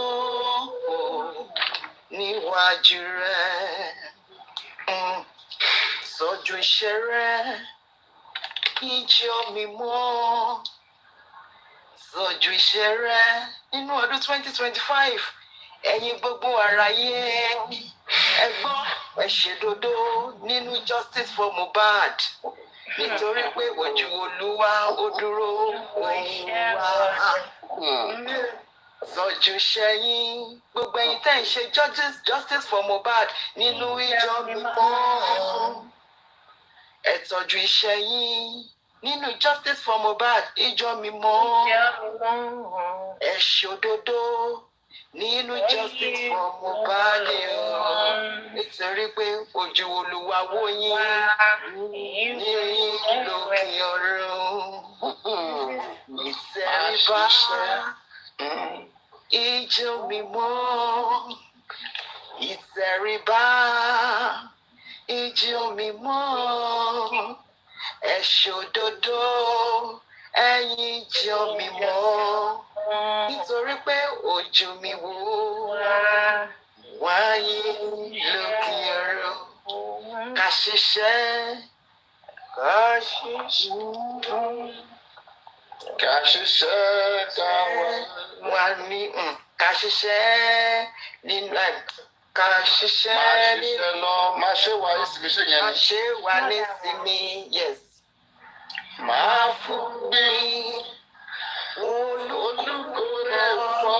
níwájú rẹ̀. Sọ́jú iṣẹ́ rẹ̀, ìjọ mímọ́. Sọ́jú iṣẹ́ rẹ̀ nínú ọdún 2025. Ẹ̀yin gbogbo aráyé, ẹ gbọ́, ẹ ṣèdodo nínú justice for Mohbad. Nítorí pé ojú Olúwa ó dúró Olúwa. Sọ́jú sẹ́yìn gbogbo ẹ̀yin tẹ́ ń ṣe justice for Mohbad nínú ìjọ mímọ́. Ẹ tọ́jú iṣẹ́ yín nínú justice for Mohbad ìjọ mímọ́. Ẹ ṣòdodo nínú justice for Mohbad nítorí pé ojú Olúwa wò yín ní lókè ọ̀run. Ìtẹríba ìjọ mímọ́. Ìtẹríba ìjọ mímọ́. Ẹ ṣòdodo ẹ̀yin ìjọ mímọ́. Nítorí pé ojú mi wò wáyé lókè ọ̀run. Ká ṣiṣẹ́. Ká ṣiṣẹ́ ká wà ní ká ṣiṣẹ́ nínú ká ṣiṣẹ́ máa ṣe wà ní sinmi ṣe yẹn má ni. ṣe wà ní sinmi, yes. Máa fún mi olùkórè pọ̀.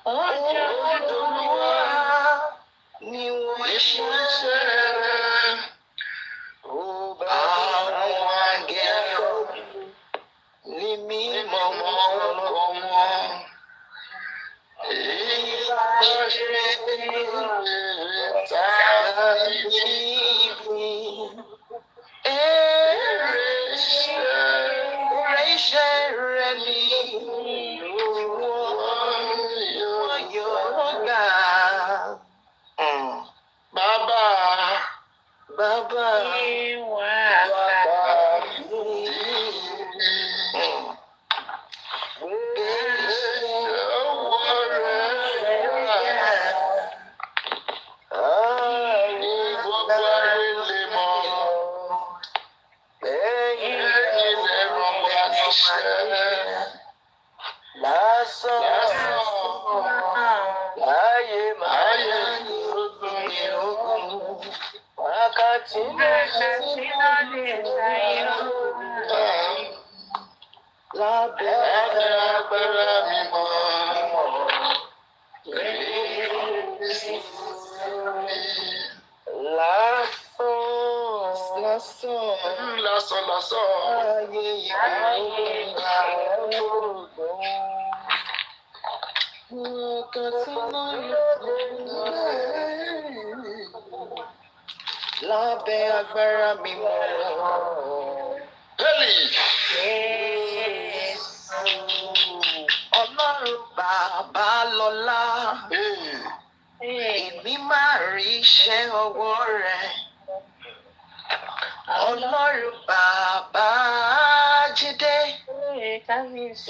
Olúwa ni wọ́n ṣe Iṣẹ́ àwọn àgẹ̀rọ ní mímọ́ wọn. Lábẹ́ agbára mímọ́. Ọlọ́run bàbá lọ́lá. Èmi máa rí iṣẹ́ ọwọ́ rẹ̀. Ọlọ́run bàbá Jídé.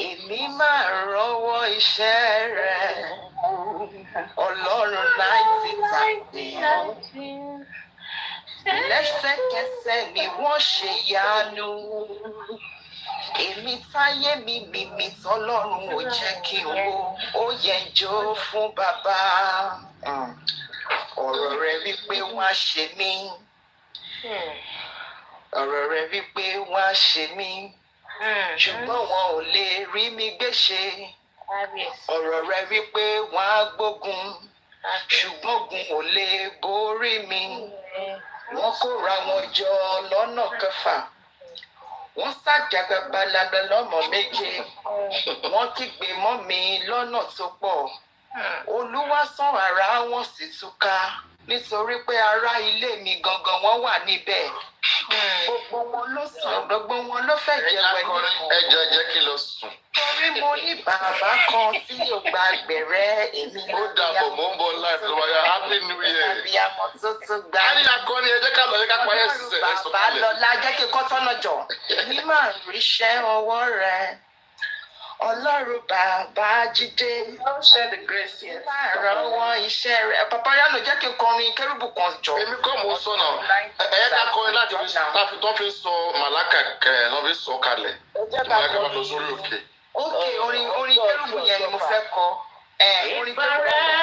Èmi máa rọ́wọ́ iṣẹ́ rẹ̀. Ọlọ́run 90,000. Lẹ́sẹ̀kẹsẹ̀ ni wọ́n ṣe yanu. Èmi táyé mi mímí tọ́lọ́run ò jẹ́ kí n wo. Ó yẹ jó fún bàbá. Ọ̀rọ̀ rẹ̀ wípé wọ́n á ṣe mí. Ọ̀rọ̀ rẹ̀ wípé wọ́n á ṣe mí. Ṣùgbọ́n wọn ò lè rí mi gbéṣe. Ọ̀rọ̀ rẹ̀ wípé wọ́n á gbógun. Ṣùgbọ́n ogun ò lè borí mi. Wọ́n kóra wọn jọ lọ́nà kẹfà. Wọ́n ṣàjàgbá balabẹ lọ́mọ méje. Wọ́n kígbe mọ́ mi lọ́nà tó pọ̀. Olúwa sán ara wọn sì túká. Nítorí pé ará ilé mi gangan wọ́n wà níbẹ̀. Gbogbo wọn ló sùn, gbogbo wọn ló fẹ́ jẹ́wọ́ ẹni kan. Ẹjọ́ jẹ́ kí lọ sùn. Torí mo ní bàbá kan tí yóò gba gbẹ̀rẹ́ èmi Ó dàbọ̀ mò ń bọ̀ láìpẹ́ wáyà Happy New Year. Àbíyamọ tó tún gbà. A ní akọni ẹ jẹ́ ká lọ yẹ ká parí ẹ̀sìn ẹ̀sùn Bàbá lọ́la jẹ́ kí kọ́ tọ́nà jọ. Èmi máa ríṣẹ́ ọwọ́ rẹ̀. Ọlọ́run bàbá Jídé. Máa rọ́wọ́ iṣẹ́ rẹ̀. Papariano jẹ́ kí n kọrin kérúbù kan jọ. Èmi kọ́ mo sọ náà. Ẹ̀yẹ́ ká kọrin láti fi tó fi sọ màláka kẹ̀ lọ́ fi sọ kalẹ̀. Màláka wà lọ sórí òkè. Ókè orin kérúbù yẹn ni mo fẹ́ kọ. Orin kérúbù.